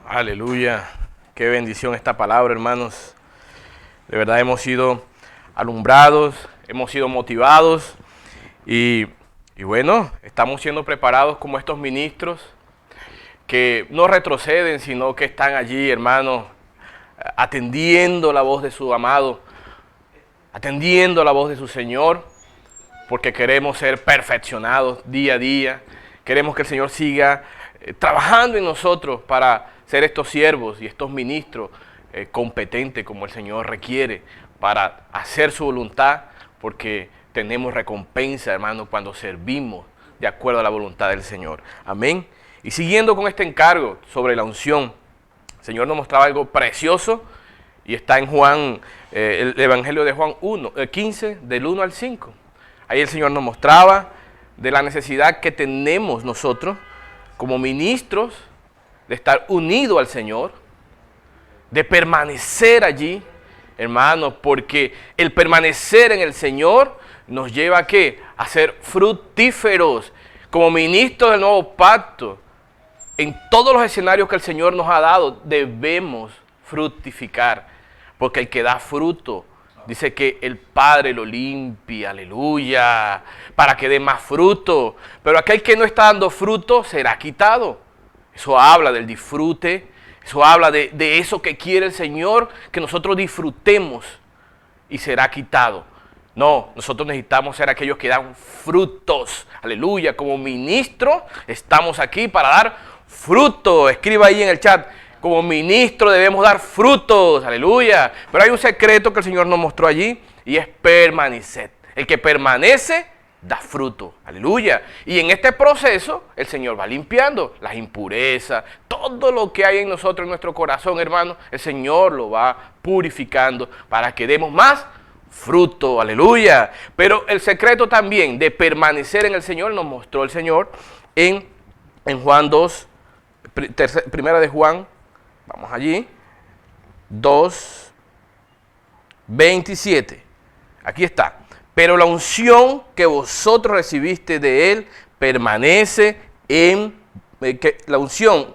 Aleluya. Qué bendición esta palabra, hermanos. De verdad hemos sido alumbrados, hemos sido motivados y bueno, estamos siendo preparados como estos ministros que no retroceden, sino que están allí, hermanos, atendiendo la voz de su amado, atendiendo la voz de su Señor, porque queremos ser perfeccionados día a día. Queremos que el Señor siga trabajando en nosotros para ser estos siervos y estos ministros competentes como el Señor requiere para hacer su voluntad, porque tenemos recompensa, hermano, cuando servimos de acuerdo a la voluntad del Señor. Amén. Y siguiendo con este encargo sobre la unción, el Señor nos mostraba algo precioso y está en Juan, el Evangelio de Juan 15, del 1 al 5. Ahí el Señor nos mostraba de la necesidad que tenemos nosotros como ministros de estar unidos al Señor, de permanecer allí, hermano, porque el permanecer en el Señor nos lleva a ¿qué? A ser fructíferos como ministros del nuevo pacto. En todos los escenarios que el Señor nos ha dado debemos fructificar, porque el que da fruto, dice que el Padre lo limpia, aleluya, para que dé más fruto. Pero aquel que no está dando fruto será quitado. Eso habla del disfrute, eso habla de eso que quiere el Señor, que nosotros disfrutemos y será quitado. No, nosotros necesitamos ser aquellos que dan frutos. Aleluya, como ministro estamos aquí para dar fruto. Escriba ahí en el chat, como ministro debemos dar frutos. Aleluya. Pero hay un secreto que el Señor nos mostró allí y es permanecer. El que permanece da fruto. Aleluya. Y en este proceso el Señor va limpiando las impurezas, todo lo que hay en nosotros, en nuestro corazón, hermano, el Señor lo va purificando para que demos más fruto. Aleluya. Pero el secreto también de permanecer en el Señor nos mostró el Señor en Juan 2, primera de Juan, vamos allí, 2, 27. Aquí está. Pero la unción que vosotros recibiste de Él permanece en... la unción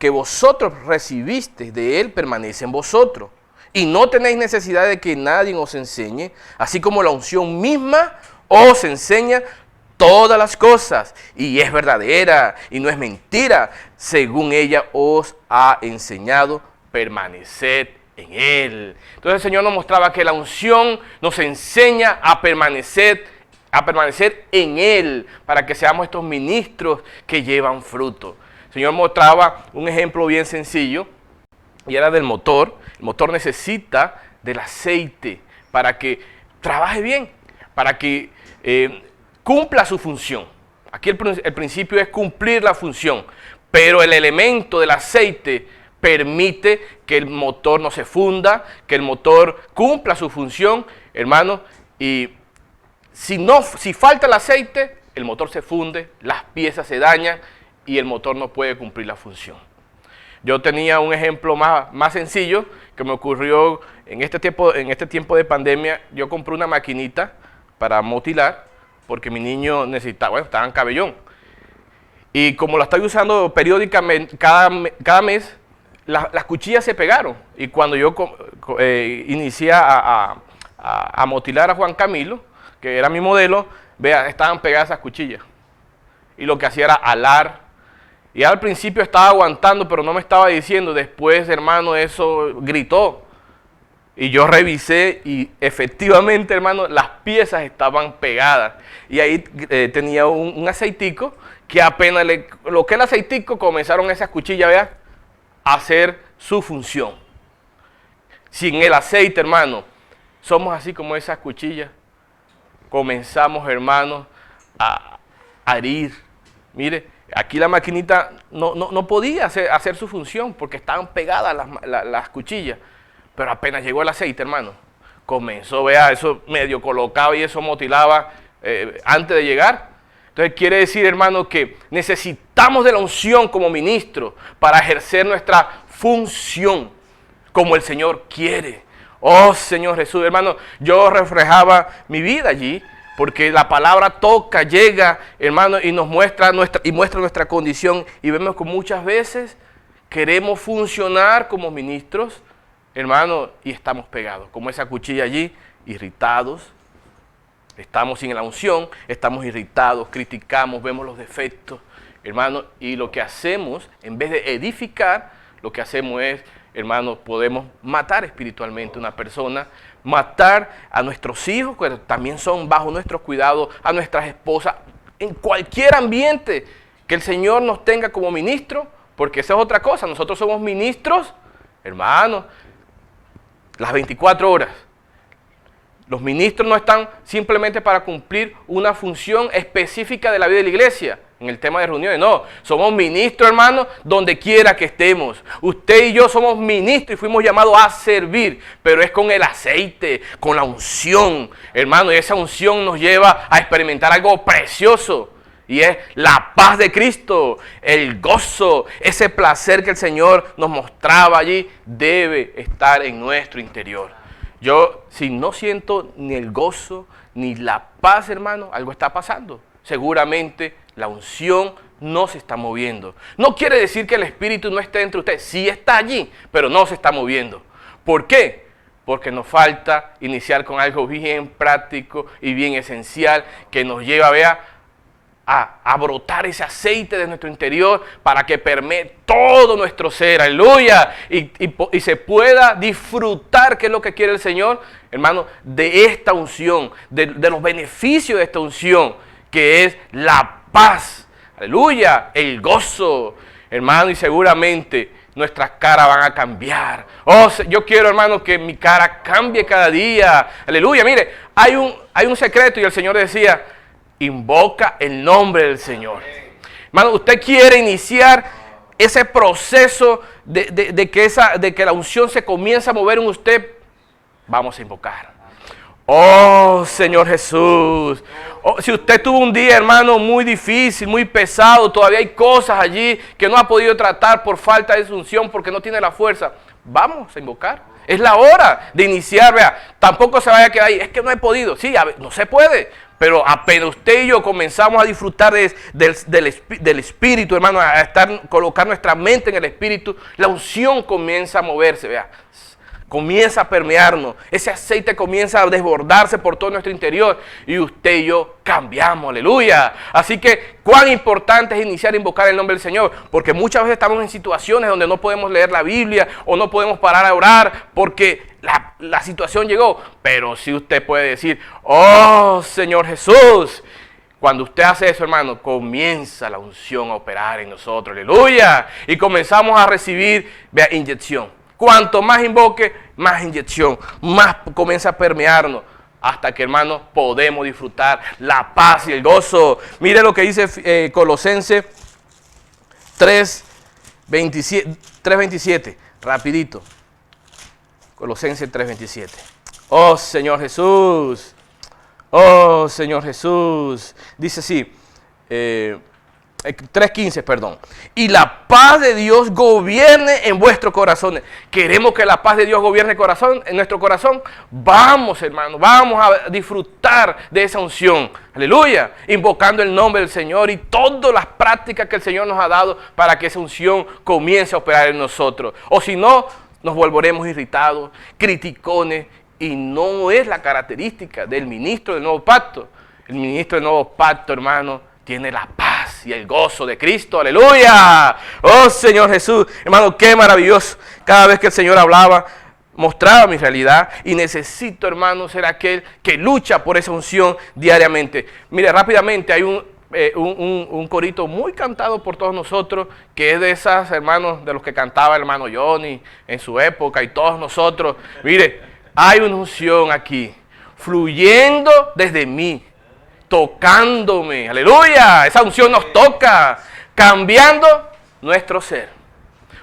que vosotros recibiste de Él permanece en vosotros. Y no tenéis necesidad de que nadie os enseñe, así como la unción misma os enseña todas las cosas. Y es verdadera y no es mentira, según ella os ha enseñado, permaneced en Él. Entonces el Señor nos mostraba que la unción nos enseña a permanecer en Él, para que seamos estos ministros que llevan fruto. El Señor mostraba un ejemplo bien sencillo, y era del motor. El motor necesita del aceite para que trabaje bien, para que cumpla su función. Aquí el principio es cumplir la función, pero el elemento del aceite permite que el motor no se funda, que el motor cumpla su función, hermano, y si falta el aceite, el motor se funde, las piezas se dañan y el motor no puede cumplir la función. Yo tenía un ejemplo más sencillo que me ocurrió en este tiempo de pandemia. Yo compré una maquinita para motilar porque mi niño necesitaba, estaba en cabellón. Y como la estoy usando periódicamente, cada mes, las cuchillas se pegaron. Y cuando yo inicié a motilar a Juan Camilo, que era mi modelo, vea, estaban pegadas esas cuchillas. Y lo que hacía era alar. Y al principio estaba aguantando, pero no me estaba diciendo. Después, hermano, eso gritó. Y yo revisé y efectivamente, hermano, las piezas estaban pegadas. Y ahí tenía un aceitico que apenas lo que el aceitico comenzaron esas cuchillas, vea, a hacer su función. Sin el aceite, hermano, somos así como esas cuchillas. Comenzamos, hermanos, a herir. Mire, aquí la maquinita no podía hacer su función porque estaban pegadas las cuchillas. Pero apenas llegó el aceite, hermano, comenzó, vea, eso medio colocaba y eso motilaba antes de llegar. Entonces quiere decir, hermano, que necesitamos de la unción como ministro para ejercer nuestra función como el Señor quiere. Oh, Señor Jesús, hermano, yo reflejaba mi vida allí, porque la palabra toca, llega, hermano, y nos muestra nuestra condición. Y vemos que muchas veces queremos funcionar como ministros, hermano, y estamos pegados, como esa cuchilla allí, irritados. Estamos sin la unción, estamos irritados, criticamos, vemos los defectos, hermano, y lo que hacemos, en vez de edificar, lo que hacemos es, hermano, podemos matar espiritualmente a una persona, matar a nuestros hijos, que también son bajo nuestros cuidados, a nuestras esposas, en cualquier ambiente que el Señor nos tenga como ministro, porque esa es otra cosa, nosotros somos ministros, hermano, las 24 horas. Los ministros no están simplemente para cumplir una función específica de la vida de la iglesia, en el tema de reuniones, no. Somos ministros, hermanos, donde quiera que estemos. Usted y yo somos ministros y fuimos llamados a servir, pero es con el aceite, con la unción, hermano, y esa unción nos lleva a experimentar algo precioso. Y es la paz de Cristo, el gozo, ese placer que el Señor nos mostraba allí, debe estar en nuestro interior. Yo, si no siento ni el gozo, ni la paz, hermano, algo está pasando. Seguramente la unción no se está moviendo. No quiere decir que el Espíritu no esté entre ustedes. Sí está allí, pero no se está moviendo. ¿Por qué? Porque nos falta iniciar con algo bien práctico y bien esencial que nos lleva, vea, a brotar ese aceite de nuestro interior para que permee todo nuestro ser, aleluya, y se pueda disfrutar, que es lo que quiere el Señor, hermano, de esta unción, de los beneficios de esta unción, que es la paz, aleluya, el gozo, hermano, y seguramente nuestras caras van a cambiar. Oh, yo quiero, hermano, que mi cara cambie cada día, aleluya. Mire, hay un secreto y el Señor decía, invoca el nombre del Señor. Hermano, usted quiere iniciar ese proceso de que la unción se comienza a mover en usted. Vamos a invocar. Oh, Señor Jesús. Oh, si usted tuvo un día, hermano, muy difícil, muy pesado, todavía hay cosas allí que no ha podido tratar por falta de su unción, porque no tiene la fuerza. Vamos a invocar. Es la hora de iniciar, vea. Tampoco se vaya a quedar ahí. Es que no he podido. Sí, no se puede. Pero apenas usted y yo comenzamos a disfrutar del Espíritu, hermano, colocar nuestra mente en el Espíritu, la unción comienza a moverse, vea. Comienza a permearnos, ese aceite comienza a desbordarse por todo nuestro interior y usted y yo cambiamos, aleluya. Así que cuán importante es iniciar a invocar el nombre del Señor, porque muchas veces estamos en situaciones donde no podemos leer la Biblia o no podemos parar a orar porque la situación llegó. Pero si usted puede decir, oh Señor Jesús, cuando usted hace eso, hermano, comienza la unción a operar en nosotros, aleluya, y comenzamos a recibir, vea, inyección. Cuanto más invoque, más inyección, más comienza a permearnos hasta que, hermanos, podemos disfrutar la paz y el gozo. Mire lo que dice Colosenses 3:27, rapidito. Colosenses 3:27. Oh Señor Jesús, oh Señor Jesús. Dice así, 3:15, perdón. Y la paz de Dios gobierne en vuestros corazones. ¿Queremos que la paz de Dios gobierne en nuestro corazón? Vamos, hermano, vamos a disfrutar de esa unción. Aleluya. Invocando el nombre del Señor y todas las prácticas que el Señor nos ha dado para que esa unción comience a operar en nosotros. O si no, nos volveremos irritados, criticones, y no es la característica del ministro del nuevo pacto. El ministro del nuevo pacto, hermano, tiene la paz y el gozo de Cristo. ¡Aleluya! ¡Oh, Señor Jesús! Hermano, qué maravilloso. Cada vez que el Señor hablaba, mostraba mi realidad. Y necesito, hermano, ser aquel que lucha por esa unción diariamente. Mire, rápidamente, hay un corito muy cantado por todos nosotros, que es de esas, hermanos, de los que cantaba el hermano Johnny en su época y todos nosotros. Mire, hay una unción aquí, fluyendo desde mí, tocándome, aleluya, esa unción nos toca, cambiando nuestro ser.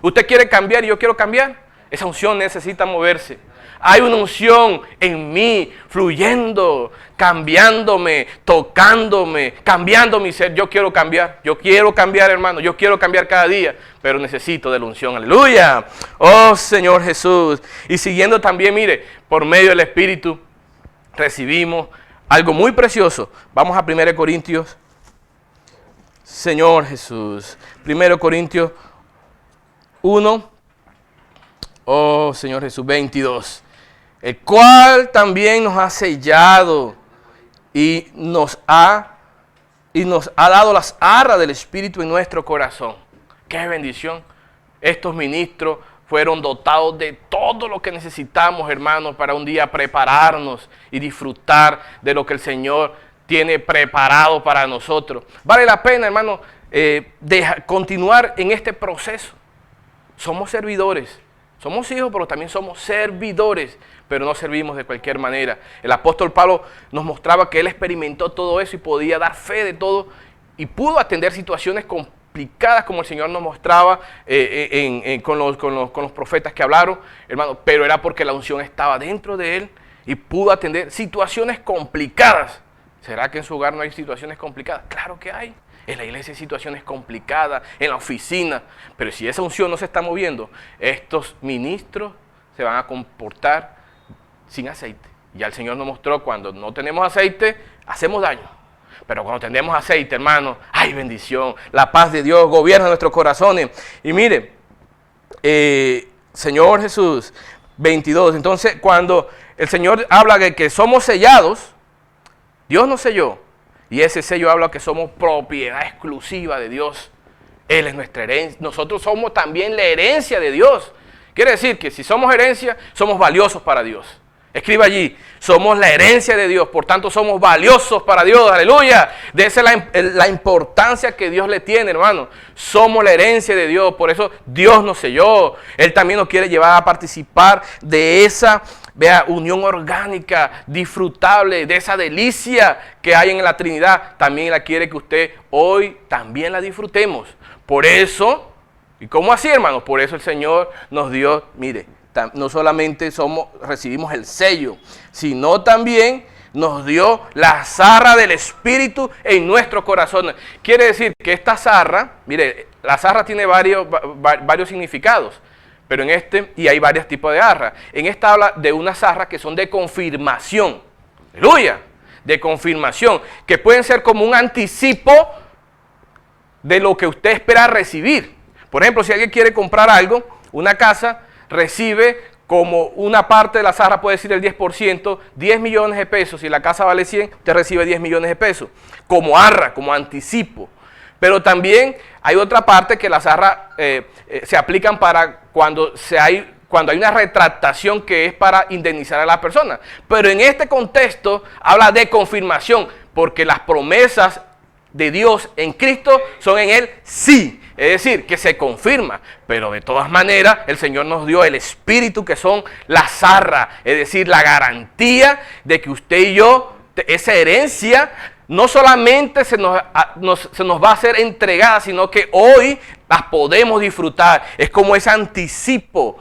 ¿Usted quiere cambiar y yo quiero cambiar? Esa unción necesita moverse. Hay una unción en mí, fluyendo, cambiándome, tocándome, cambiando mi ser. Yo quiero cambiar, hermano, yo quiero cambiar cada día, pero necesito de la unción, aleluya. Oh Señor Jesús. Y siguiendo también, mire, por medio del Espíritu recibimos algo muy precioso. Vamos a 1 Corintios. Señor Jesús. 1 Corintios 1. Oh Señor Jesús, 22. El cual también nos ha sellado y nos ha dado las arras del Espíritu en nuestro corazón. ¡Qué bendición! Estos ministros fueron dotados de todo lo que necesitamos, hermanos, para un día prepararnos y disfrutar de lo que el Señor tiene preparado para nosotros. Vale la pena, hermano, continuar en este proceso. Somos servidores. Somos hijos, pero también somos servidores, pero no servimos de cualquier manera. El apóstol Pablo nos mostraba que él experimentó todo eso y podía dar fe de todo y pudo atender situaciones complicadas como el Señor nos mostraba con los profetas que hablaron, hermano, pero era porque la unción estaba dentro de él y pudo atender situaciones complicadas. ¿Será que en su hogar no hay situaciones complicadas? Claro que hay. En la iglesia hay situaciones complicadas, en la oficina, pero si esa unción no se está moviendo, estos ministros se van a comportar sin aceite. Ya el Señor nos mostró, cuando no tenemos aceite, hacemos daño. Pero cuando tenemos aceite, hermano, hay bendición. La paz de Dios gobierna nuestros corazones. Y mire, Señor Jesús, 22. Entonces, cuando el Señor habla de que somos sellados, Dios nos selló. Y ese sello habla que somos propiedad exclusiva de Dios. Él es nuestra herencia. Nosotros somos también la herencia de Dios. Quiere decir que si somos herencia, somos valiosos para Dios. Escriba allí, somos la herencia de Dios, por tanto somos valiosos para Dios, aleluya. De esa es la importancia que Dios le tiene, hermano. Somos la herencia de Dios, por eso Dios nos selló. Él también nos quiere llevar a participar de esa unión orgánica, disfrutable, de esa delicia que hay en la Trinidad. También la quiere que usted hoy también la disfrutemos. Por eso, ¿y cómo así, hermano? Por eso el Señor nos dio, mire, no solamente recibimos el sello, sino también nos dio la zarra del Espíritu en nuestros corazones. Quiere decir que esta zarra, mire, la zarra tiene varios significados, pero y hay varios tipos de zarra. En esta habla de unas zarras que son de confirmación, aleluya, de confirmación, que pueden ser como un anticipo de lo que usted espera recibir. Por ejemplo, si alguien quiere comprar algo, una casa, recibe como una parte de la zarra, puede decir el 10%, 10 millones de pesos. Si la casa vale 100, usted recibe 10 millones de pesos. Como arra, como anticipo. Pero también hay otra parte que las arras se aplican para cuando hay una retractación, que es para indemnizar a la persona. Pero en este contexto habla de confirmación, porque las promesas de Dios en Cristo son en Él sí. Es decir, que se confirma. Pero de todas maneras, el Señor nos dio el Espíritu, que son las arras. Es decir, la garantía de que usted y yo, esa herencia, no solamente se nos va a ser entregada, sino que hoy las podemos disfrutar. Es como ese anticipo.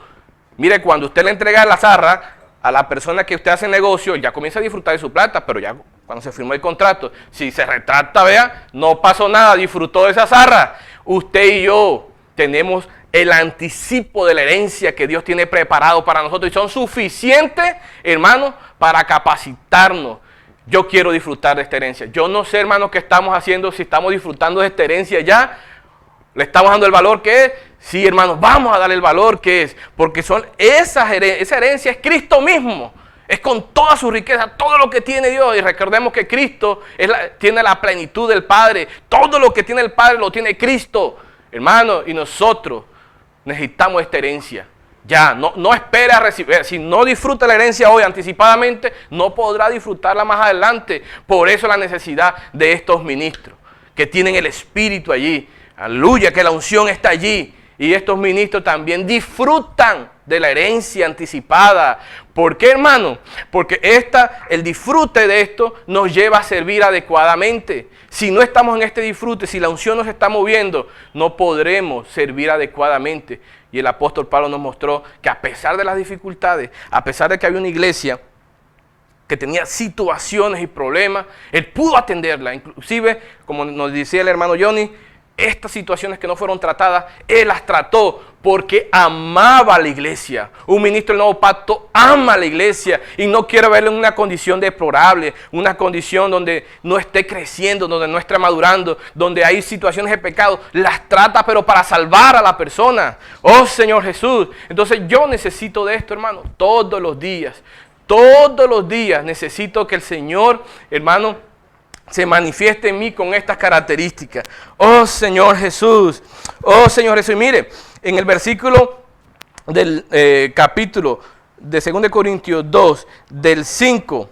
Mire, cuando usted le entrega las arras a la persona que usted hace negocio, ya comienza a disfrutar de su plata, pero ya cuando se firmó el contrato, si se retracta, vea, no pasó nada, disfrutó de esas arras. Usted y yo tenemos el anticipo de la herencia que Dios tiene preparado para nosotros y son suficientes, hermanos, para capacitarnos. Yo quiero disfrutar de esta herencia. Yo no sé, hermanos, qué estamos haciendo, si estamos disfrutando de esta herencia ya. ¿Le estamos dando el valor que es? Sí, hermanos, vamos a darle el valor que es. Porque esa herencia es Cristo mismo. Es con toda su riqueza, todo lo que tiene Dios. Y recordemos que Cristo tiene la plenitud del Padre. Todo lo que tiene el Padre lo tiene Cristo. Hermanos, y nosotros necesitamos esta herencia. Ya, no espera recibir. Si no disfruta la herencia hoy anticipadamente, no podrá disfrutarla más adelante. Por eso la necesidad de estos ministros que tienen el Espíritu allí. Aleluya, que la unción está allí. Y estos ministros también disfrutan de la herencia anticipada. ¿Por qué, hermano? Porque el disfrute de esto nos lleva a servir adecuadamente. Si no estamos en este disfrute, si la unción nos está moviendo, no podremos servir adecuadamente. Y el apóstol Pablo nos mostró que a pesar de las dificultades, a pesar de que había una iglesia que tenía situaciones y problemas, él pudo atenderla. Inclusive, como nos decía el hermano Johnny, estas situaciones que no fueron tratadas, él las trató porque amaba a la iglesia. Un ministro del Nuevo Pacto ama a la iglesia y no quiere verla en una condición deplorable, una condición donde no esté creciendo, donde no esté madurando, donde hay situaciones de pecado. Las trata, pero para salvar a la persona. Oh, Señor Jesús. Entonces yo necesito de esto, hermano, todos los días. Todos los días necesito que el Señor, hermano, se manifieste en mí con estas características. Oh Señor Jesús, oh Señor Jesús. Y mire, en el versículo del capítulo de 2 Corintios 2, del 5,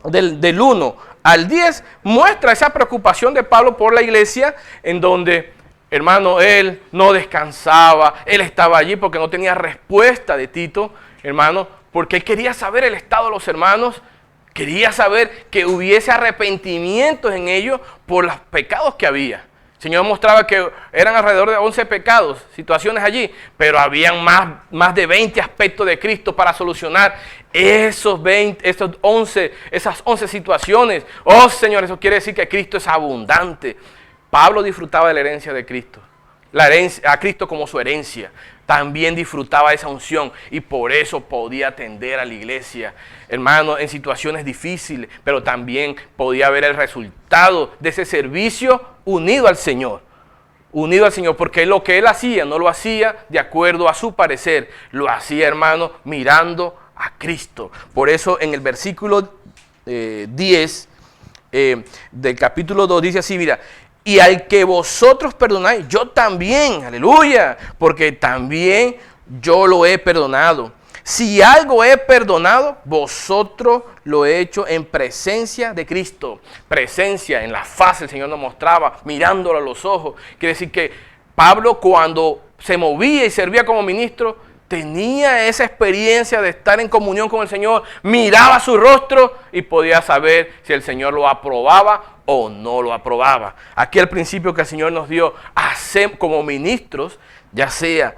del 1 al 10, muestra esa preocupación de Pablo por la iglesia, en donde, hermano, él no descansaba, él estaba allí porque no tenía respuesta de Tito, hermano, porque él quería saber el estado de los hermanos. Quería saber que hubiese arrepentimientos en ellos por los pecados que había. El Señor mostraba que eran alrededor de 11 pecados, situaciones allí, pero habían más de 20 aspectos de Cristo para solucionar esas 11 situaciones. Oh Señor, eso quiere decir que Cristo es abundante. Pablo disfrutaba de la herencia de Cristo, a Cristo como su herencia. También disfrutaba esa unción y por eso podía atender a la iglesia, hermano, en situaciones difíciles, pero también podía ver el resultado de ese servicio unido al Señor. Unido al Señor, porque lo que él hacía no lo hacía de acuerdo a su parecer, lo hacía, hermano, mirando a Cristo. Por eso en el versículo 10 del capítulo 2 dice así, mira: y al que vosotros perdonáis, yo también, aleluya, porque también yo lo he perdonado. Si algo he perdonado, vosotros lo he hecho en presencia de Cristo. Presencia en la faz, el Señor nos mostraba, mirándolo a los ojos. Quiere decir que Pablo, cuando se movía y servía como ministro, tenía esa experiencia de estar en comunión con el Señor, miraba su rostro y podía saber si el Señor lo aprobaba o no lo aprobaba. Aquí el principio que el Señor nos dio como ministros, ya sea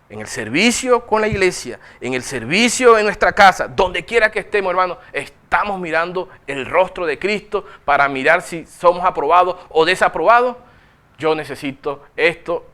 en el servicio con la iglesia, en el servicio en nuestra casa, donde quiera que estemos, hermanos, estamos mirando el rostro de Cristo para mirar si somos aprobados o desaprobados. Yo necesito esto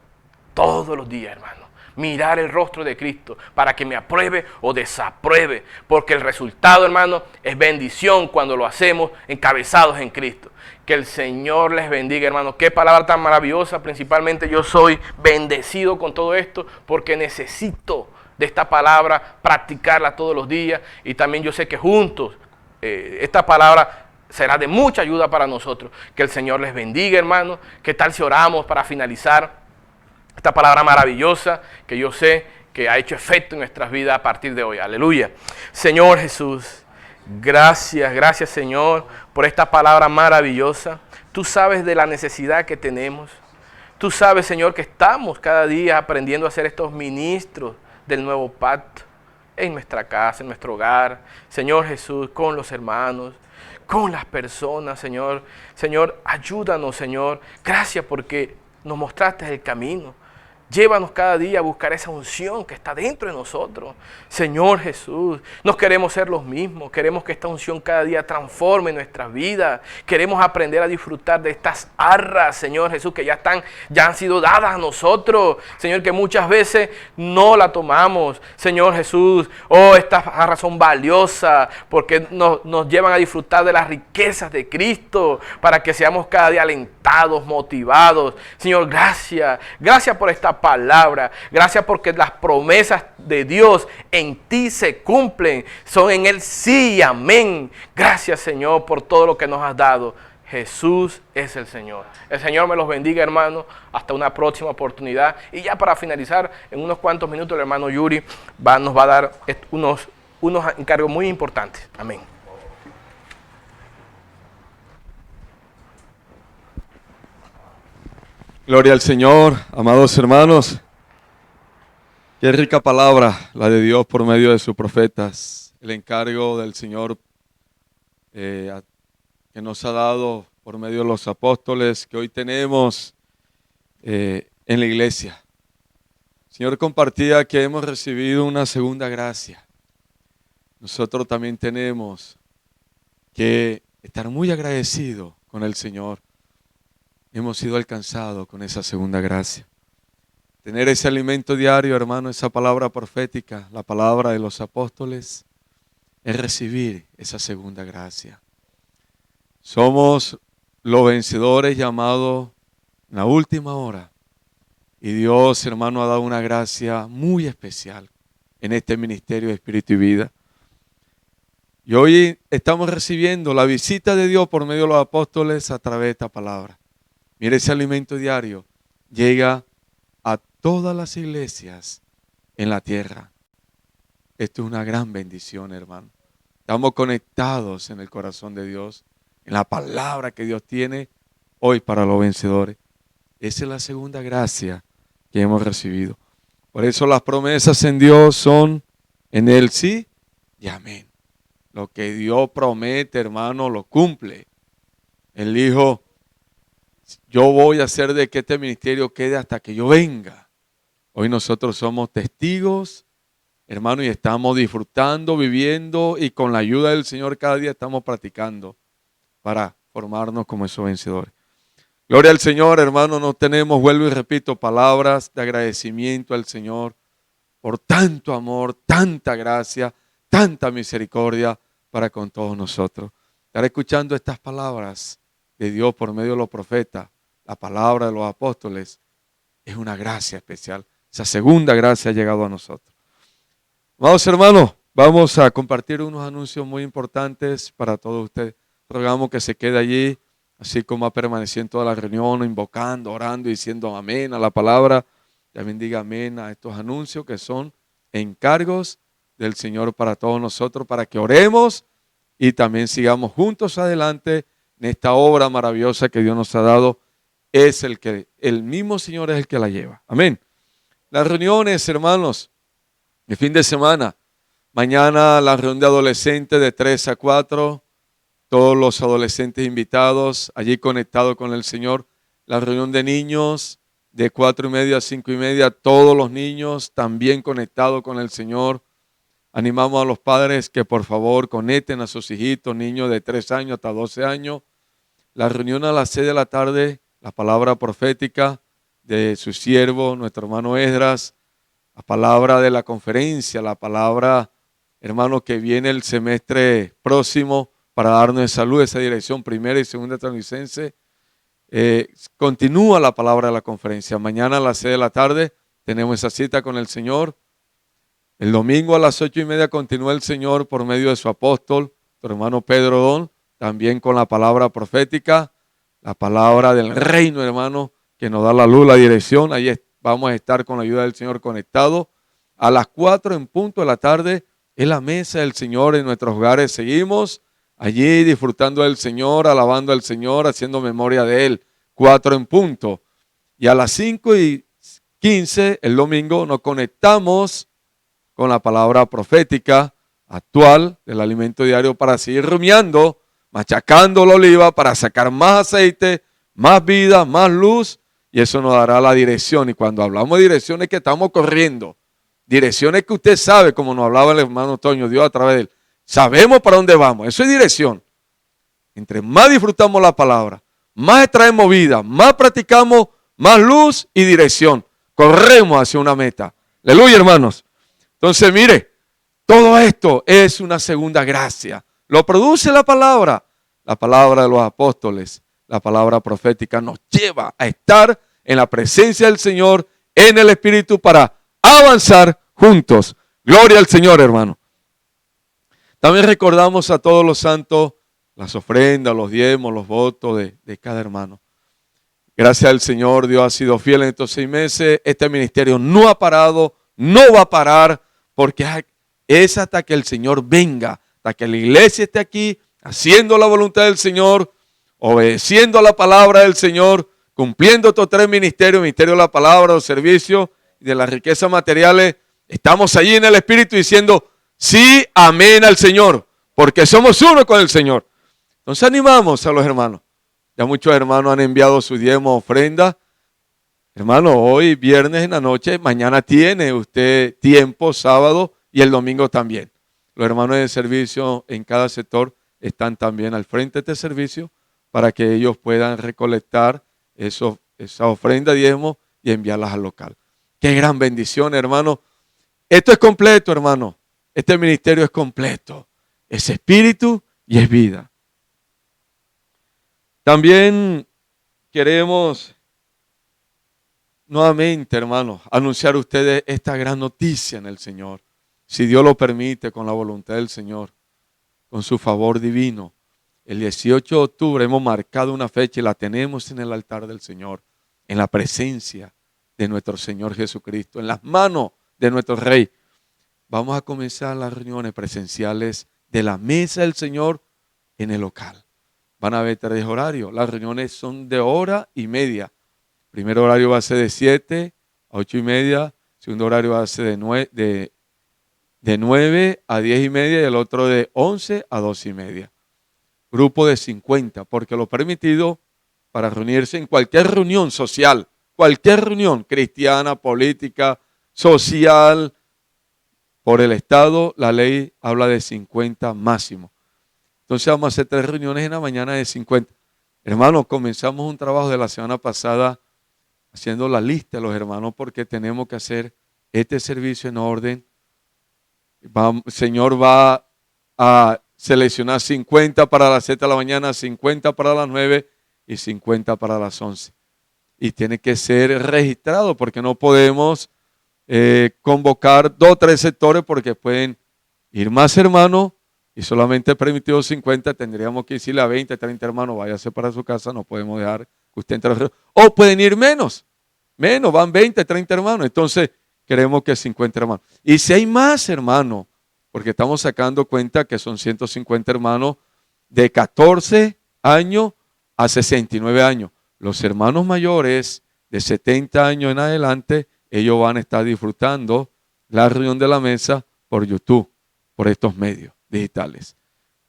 todos los días, hermano. Mirar el rostro de Cristo para que me apruebe o desapruebe, porque el resultado, hermano, es bendición cuando lo hacemos encabezados en Cristo. Que el Señor les bendiga, hermano. Qué palabra tan maravillosa. Principalmente yo soy bendecido con todo esto porque necesito de esta palabra, practicarla todos los días, y también yo sé que juntos esta palabra será de mucha ayuda para nosotros. Que el Señor les bendiga, hermano. ¿Qué tal si oramos para finalizar esta palabra maravillosa que yo sé que ha hecho efecto en nuestras vidas a partir de hoy? Aleluya. Señor Jesús, gracias Señor por esta palabra maravillosa. Tú sabes de la necesidad que tenemos. Tú sabes, Señor, que estamos cada día aprendiendo a ser estos ministros del nuevo pacto en nuestra casa, en nuestro hogar. Señor Jesús, con los hermanos, con las personas, Señor. Señor, ayúdanos, Señor. Gracias porque nos mostraste el camino. Llévanos cada día a buscar esa unción que está dentro de nosotros. Señor Jesús, no queremos ser los mismos. Queremos que esta unción cada día transforme nuestra vida. Queremos aprender a disfrutar de estas arras, Señor Jesús, que ya han sido dadas a nosotros. Señor, que muchas veces no la tomamos. Señor Jesús, estas arras son valiosas porque nos llevan a disfrutar de las riquezas de Cristo para que seamos cada día alentados, motivados. Señor, gracias. Gracias por esta palabra. Gracias porque las promesas de Dios en ti se cumplen. Son en Él sí y amén. Gracias, Señor, por todo lo que nos has dado. Jesús es el Señor. El Señor me los bendiga, hermano. Hasta una próxima oportunidad. Y ya para finalizar, en unos cuantos minutos, el hermano Yuri nos va a dar unos encargos muy importantes. Amén. Gloria al Señor, amados hermanos. Qué rica palabra la de Dios por medio de sus profetas. El encargo del Señor que nos ha dado por medio de los apóstoles que hoy tenemos en la iglesia. El Señor compartía que hemos recibido una segunda gracia. Nosotros también tenemos que estar muy agradecidos con el Señor. Hemos sido alcanzados con esa segunda gracia. Tener ese alimento diario, hermano, esa palabra profética, la palabra de los apóstoles, es recibir esa segunda gracia. Somos los vencedores llamados en la última hora. Y Dios, hermano, ha dado una gracia muy especial en este ministerio de Espíritu y Vida. Y hoy estamos recibiendo la visita de Dios por medio de los apóstoles a través de esta palabra. Mire, ese alimento diario llega a todas las iglesias en la tierra. Esto es una gran bendición, hermano. Estamos conectados en el corazón de Dios, en la palabra que Dios tiene hoy para los vencedores. Esa es la segunda gracia que hemos recibido. Por eso las promesas en Dios son en Él sí y amén. Lo que Dios promete, hermano, lo cumple. Él dijo: yo voy a hacer de que este ministerio quede hasta que yo venga. Hoy nosotros somos testigos, hermano, y estamos disfrutando, viviendo, y con la ayuda del Señor cada día estamos practicando para formarnos como esos vencedores. Gloria al Señor, hermano. No tenemos, vuelvo y repito, palabras de agradecimiento al Señor por tanto amor, tanta gracia, tanta misericordia para con todos nosotros. Estar escuchando estas palabras de Dios por medio de los profetas, la palabra de los apóstoles, es una gracia especial. Esa segunda gracia ha llegado a nosotros. Amados hermanos, vamos a compartir unos anuncios muy importantes para todos ustedes. Rogamos que se quede allí, así como ha permanecido en toda la reunión, invocando, orando y diciendo amén a la palabra. También diga amén a estos anuncios que son encargos del Señor para todos nosotros, para que oremos y también sigamos juntos adelante en esta obra maravillosa que Dios nos ha dado. Es el mismo Señor es el que la lleva. Amén. Las reuniones, hermanos, el fin de semana. Mañana la reunión de adolescentes de 3 a 4. Todos los adolescentes invitados, allí conectados con el Señor. La reunión de niños de 4:30 a 5:30. Todos los niños también conectados con el Señor. Animamos a los padres que por favor conecten a sus hijitos, niños de 3 años hasta 12 años. La reunión a las 6 de la tarde, la palabra profética de su siervo, nuestro hermano Esdras, la palabra de la conferencia, la palabra, hermano, que viene el semestre próximo para darnos en salud, esa dirección primera y segunda tesalonicense. Continúa la palabra de la conferencia. Mañana a las 6 de la tarde tenemos esa cita con el Señor. El domingo a las 8:30 continúa el Señor por medio de su apóstol, tu hermano Pedro Don, también con la palabra profética, la palabra del reino, hermano, que nos da la luz, la dirección. Ahí vamos a estar con la ayuda del Señor conectados. A las 4 en punto de la tarde es la mesa del Señor en nuestros hogares. Seguimos allí disfrutando del Señor, alabando al Señor, haciendo memoria de Él. 4 en punto. Y a las 5:15 el domingo nos conectamos con la palabra profética actual del alimento diario para seguir rumiando, machacando la oliva para sacar más aceite, más vida, más luz, y eso nos dará la dirección. Y cuando hablamos de direcciones que estamos corriendo, direcciones que usted sabe, como nos hablaba el hermano Toño, Dios a través de él, sabemos para dónde vamos, eso es dirección. Entre más disfrutamos la palabra, más extraemos vida, más practicamos, más luz y dirección. Corremos hacia una meta. Aleluya, hermanos. Entonces, mire, todo esto es una segunda gracia. Lo produce la palabra de los apóstoles, la palabra profética nos lleva a estar en la presencia del Señor, en el Espíritu, para avanzar juntos. Gloria al Señor, hermano. También recordamos a todos los santos las ofrendas, los diezmos, los votos de cada hermano. Gracias al Señor, Dios ha sido fiel en estos 6 meses. Este ministerio no ha parado, no va a parar, porque es hasta que el Señor venga, hasta que la iglesia esté aquí, haciendo la voluntad del Señor, obedeciendo a la palabra del Señor, cumpliendo estos 3 ministerios, ministerio de la palabra, los servicios y de las riquezas materiales. Estamos allí en el Espíritu diciendo, sí, amén al Señor, porque somos uno con el Señor. Entonces animamos a los hermanos. Ya muchos hermanos han enviado su diezmo, ofrenda. Hermano, hoy viernes en la noche, mañana tiene usted tiempo, sábado y el domingo también. Los hermanos de servicio en cada sector están también al frente de este servicio para que ellos puedan recolectar esa ofrenda, diezmo y enviarlas al local. Qué gran bendición, hermano. Esto es completo, hermano. Este ministerio es completo. Es espíritu y es vida. También queremos nuevamente, hermanos, anunciar a ustedes esta gran noticia en el Señor. Si Dios lo permite, con la voluntad del Señor, con su favor divino, el 18 de octubre hemos marcado una fecha y la tenemos en el altar del Señor, en la presencia de nuestro Señor Jesucristo, en las manos de nuestro Rey. Vamos a comenzar las reuniones presenciales de la mesa del Señor en el local. Van a haber 3 horarios. Las reuniones son de 1:30. Primer horario va a ser de 7 a 8:30. Segundo horario va a ser de 9 a 10:30 y el otro de 11 a 12:30. Grupo de 50, porque lo permitido para reunirse en cualquier reunión social, cualquier reunión cristiana, política, social, por el Estado, la ley habla de 50 máximo. Entonces vamos a hacer 3 reuniones en la mañana de 50. Hermanos, comenzamos un trabajo de la semana pasada haciendo la lista de los hermanos porque tenemos que hacer este servicio en orden. El Señor va a seleccionar 50 para las 7 de la mañana, 50 para las 9 y 50 para las 11. Y tiene que ser registrado porque no podemos convocar 2 o 3 sectores porque pueden ir más hermanos y solamente permitido 50, tendríamos que decirle a 20, 30 hermanos, váyase para su casa, no podemos dejar que usted entre. O pueden ir menos, van 20, 30 hermanos, entonces queremos que 50 hermanos. Y si hay más hermanos, porque estamos sacando cuenta que son 150 hermanos de 14 años a 69 años. Los hermanos mayores de 70 años en adelante, ellos van a estar disfrutando la reunión de la mesa por YouTube, por estos medios digitales.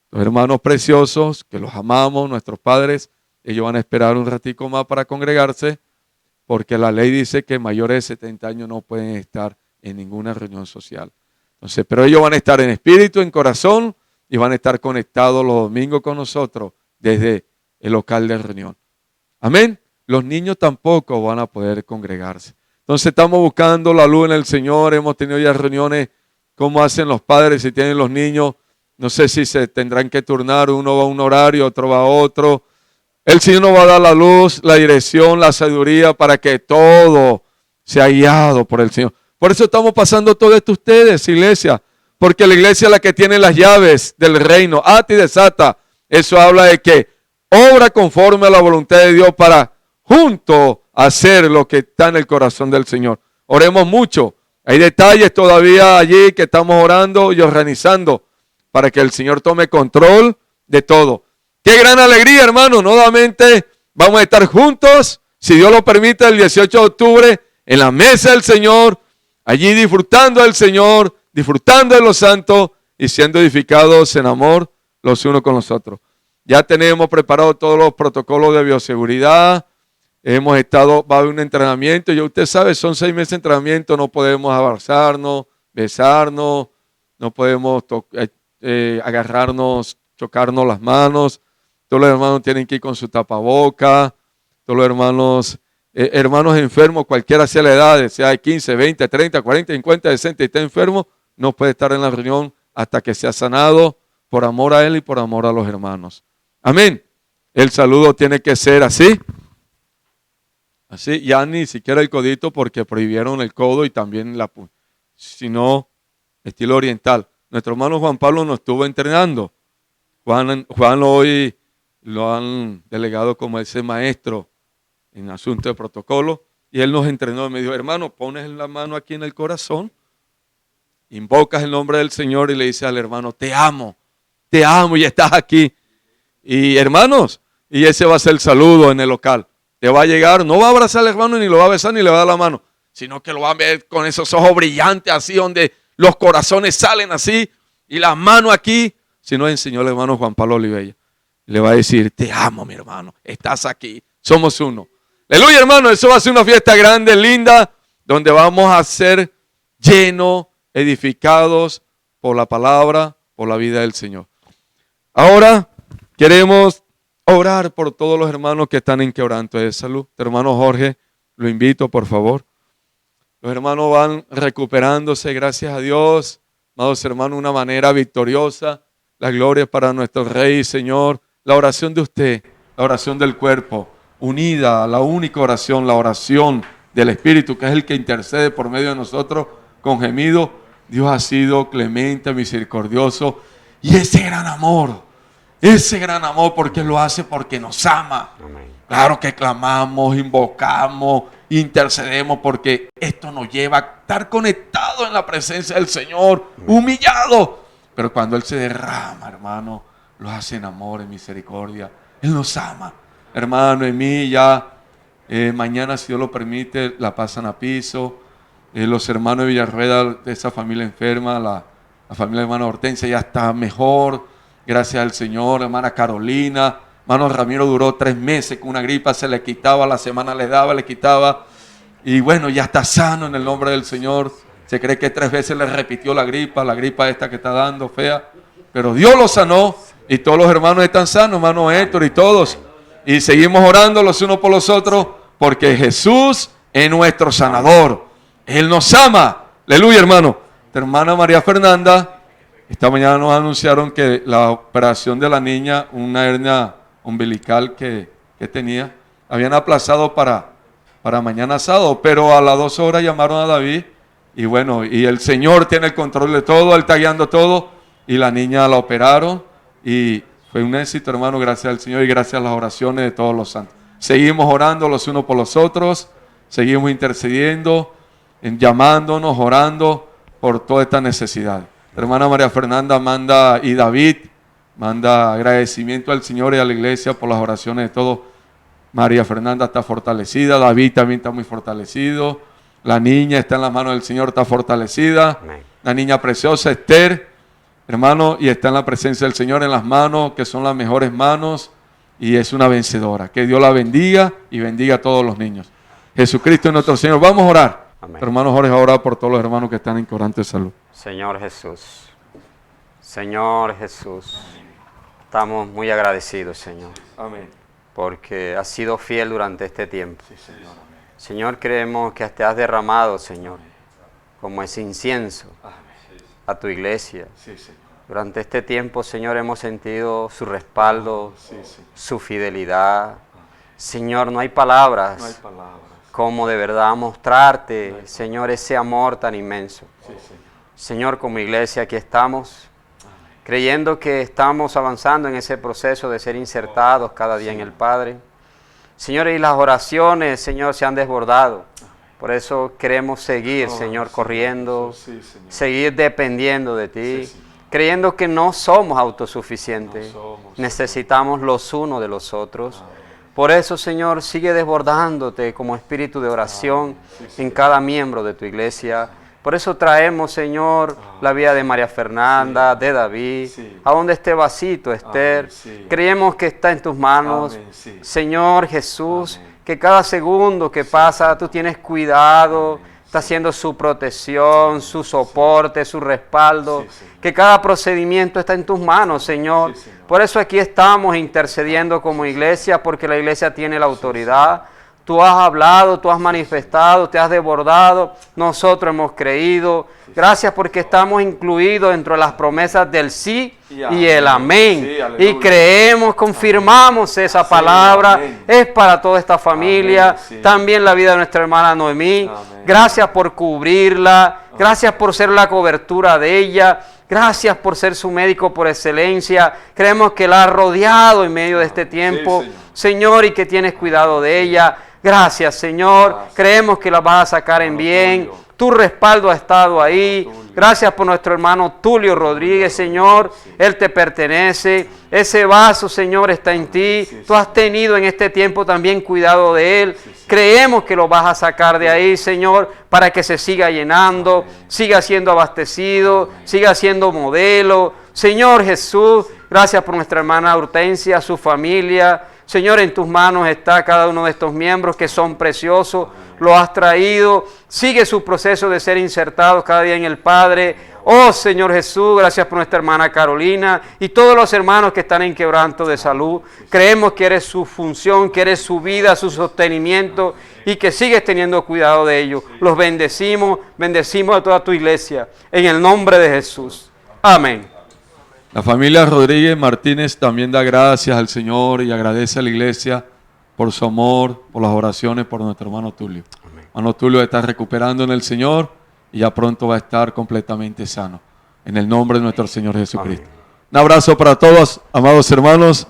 Los hermanos preciosos, que los amamos, nuestros padres, ellos van a esperar un ratico más para congregarse, porque la ley dice que mayores de 70 años no pueden estar en ninguna reunión social. Entonces, pero ellos van a estar en espíritu, en corazón, y van a estar conectados los domingos con nosotros desde el local de reunión. Amén. Los niños tampoco van a poder congregarse. Entonces estamos buscando la luz en el Señor. Hemos tenido ya reuniones, como hacen los padres si tienen los niños. No sé si se tendrán que turnar, uno va a un horario, otro va a otro. El Señor nos va a dar la luz, la dirección, la sabiduría para que todo sea guiado por el Señor. Por eso estamos pasando todo esto ustedes, iglesia, porque la iglesia es la que tiene las llaves del reino, ata y desata. Eso habla de que obra conforme a la voluntad de Dios para juntos hacer lo que está en el corazón del Señor. Oremos mucho. Hay detalles todavía allí que estamos orando y organizando para que el Señor tome control de todo. Qué gran alegría, hermano. Nuevamente vamos a estar juntos, si Dios lo permite, el 18 de octubre en la mesa del Señor, allí disfrutando del Señor, disfrutando de los santos y siendo edificados en amor los unos con los otros. Ya tenemos preparado todos los protocolos de bioseguridad. Va a haber un entrenamiento. Ya usted sabe, son 6 meses de entrenamiento. No podemos abrazarnos, besarnos, no podemos agarrarnos, chocarnos las manos. Todos los hermanos tienen que ir con su tapaboca. Todos los hermanos enfermos, cualquiera sea la edad, sea de 15, 20, 30, 40, 50, 60 y está enfermo, no puede estar en la reunión hasta que sea sanado por amor a él y por amor a los hermanos. Amén. El saludo tiene que ser así. Así, ya ni siquiera el codito porque prohibieron el codo y también sino estilo oriental. Nuestro hermano Juan Pablo nos estuvo entrenando. Juan hoy lo han delegado como ese maestro en asunto de protocolo y él nos entrenó y me dijo, hermano, pones la mano aquí en el corazón, invocas el nombre del Señor y le dices al hermano, te amo y estás aquí. Y hermanos, y ese va a ser el saludo en el local. Te va a llegar, no va a abrazar al hermano, ni lo va a besar, ni le va a dar la mano, sino que lo va a ver con esos ojos brillantes así, donde los corazones salen así, y las manos aquí, si no enseñó el hermano Juan Pablo Olivella. Le va a decir, te amo mi hermano, estás aquí, somos uno. Aleluya hermano, eso va a ser una fiesta grande, linda, donde vamos a ser llenos, edificados por la palabra, por la vida del Señor. Ahora queremos orar por todos los hermanos que están en quebranto de salud. Hermano Jorge, lo invito por favor. Los hermanos van recuperándose, gracias a Dios. Amados hermanos, de una manera victoriosa. La gloria es para nuestro Rey y Señor. La oración de usted, la oración del cuerpo, unida a la única oración, la oración del Espíritu, que es el que intercede por medio de nosotros con gemido. Dios ha sido clemente, misericordioso. Y ese gran amor, porque lo hace porque nos ama. Amén. Claro que clamamos, invocamos, intercedemos, porque esto nos lleva a estar conectados en la presencia del Señor, humillados. Pero cuando Él se derrama, hermano, lo hace en amor, en misericordia. Él nos ama. Hermano, en mí ya, mañana, si Dios lo permite, la pasan a piso. Los hermanos de Villarrueda, de esa familia enferma, la familia de hermana Hortensia ya está mejor. Gracias al Señor. Hermana Carolina, hermano Ramiro duró 3 meses con una gripa, se le quitaba, la semana le daba, le quitaba. Y bueno, ya está sano en el nombre del Señor. Se cree que 3 veces le repitió la gripa esta que está dando, fea. Pero Dios lo sanó y todos los hermanos están sanos, hermano Héctor y todos. Y seguimos orando los unos por los otros porque Jesús es nuestro sanador. Él nos ama. Aleluya, hermano. Tu hermana María Fernanda, esta mañana nos anunciaron que la operación de la niña, una hernia umbilical que tenía, habían aplazado para mañana sábado, pero a las 2 horas llamaron a David y bueno, y el Señor tiene el control de todo, Él está guiando todo y la niña la operaron y fue un éxito, hermano, gracias al Señor y gracias a las oraciones de todos los santos. Seguimos orando los unos por los otros, seguimos intercediendo, llamándonos, orando por toda esta necesidad. Hermana María Fernanda manda, y David manda agradecimiento al Señor y a la iglesia por las oraciones de todos. María Fernanda está fortalecida, David también está muy fortalecido, la niña está en las manos del Señor, está fortalecida. Amén. La niña preciosa, Esther, hermano, y está en la presencia del Señor, en las manos que son las mejores manos, y es una vencedora. Que Dios la bendiga y bendiga a todos los niños. Jesucristo es nuestro Señor. Vamos a orar. Amén. Hermano Jorge, a orar por todos los hermanos que están en quebranto de salud. Señor Jesús, estamos muy agradecidos, Señor. Amén. Porque has sido fiel durante este tiempo. Sí, Señor. Amén. Señor, creemos que te has derramado, Señor, como ese incienso a tu iglesia. Sí, Señor. Durante este tiempo, Señor, hemos sentido su respaldo, su fidelidad. Señor, no hay palabras. No hay palabras. Como de verdad mostrarte, Señor, ese amor tan inmenso. Sí, Señor. Señor, como iglesia aquí estamos, creyendo que estamos avanzando en ese proceso de ser insertados cada día en el Padre. Señor, y las oraciones, Señor, se han desbordado. Por eso queremos seguir, Señor, corriendo, seguir dependiendo de ti, creyendo que no somos autosuficientes. Necesitamos los unos de los otros. Por eso, Señor, sigue desbordándote como espíritu de oración en cada miembro de tu iglesia. Por eso traemos, Señor, la vida de María Fernanda, de David, a donde este vasito, Esther. Creemos que está en tus manos. Señor Jesús, que cada segundo que pasa tú tienes cuidado, está haciendo su protección, su soporte, su respaldo. Que cada procedimiento está en tus manos, Señor. Por eso aquí estamos intercediendo como iglesia, porque la iglesia tiene la autoridad. Tú has hablado, tú has manifestado, te has desbordado, nosotros hemos creído. Gracias porque estamos incluidos dentro de las promesas del sí y el amén. Y creemos, confirmamos esa palabra. Es para toda esta familia, también la vida de nuestra hermana Noemí. Gracias por cubrirla, gracias por ser la cobertura de ella. Gracias por ser su médico por excelencia. Creemos que la has rodeado en medio de este tiempo, Señor, y que tienes cuidado de ella. Gracias, Señor. Creemos que la vas a sacar en bien. Tu respaldo ha estado ahí. Gracias por nuestro hermano Tulio Rodríguez, Señor. Él te pertenece. Ese vaso, Señor, está en ti. Tú has tenido en este tiempo también cuidado de él. Creemos que lo vas a sacar de ahí, Señor, para que se siga llenando, siga siendo abastecido, siga siendo modelo. Señor Jesús, gracias por nuestra hermana Hortensia, su familia. Señor, en tus manos está cada uno de estos miembros que son preciosos. Lo has traído. Sigue su proceso de ser insertados cada día en el Padre. Oh Señor Jesús, gracias por nuestra hermana Carolina y todos los hermanos que están en quebranto de salud. Creemos que eres su función, que eres su vida, su sostenimiento y que sigues teniendo cuidado de ellos. Los bendecimos, bendecimos a toda tu iglesia. En el nombre de Jesús. Amén. La familia Rodríguez Martínez también da gracias al Señor y agradece a la iglesia por su amor, por las oraciones por nuestro hermano Tulio. Hermano Tulio está recuperando en el Señor y ya pronto va a estar completamente sano. En el nombre de nuestro Señor Jesucristo. Un abrazo para todos, amados hermanos.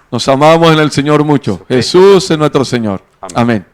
Nos amamos en el Señor mucho. Jesús es nuestro Señor. Amén.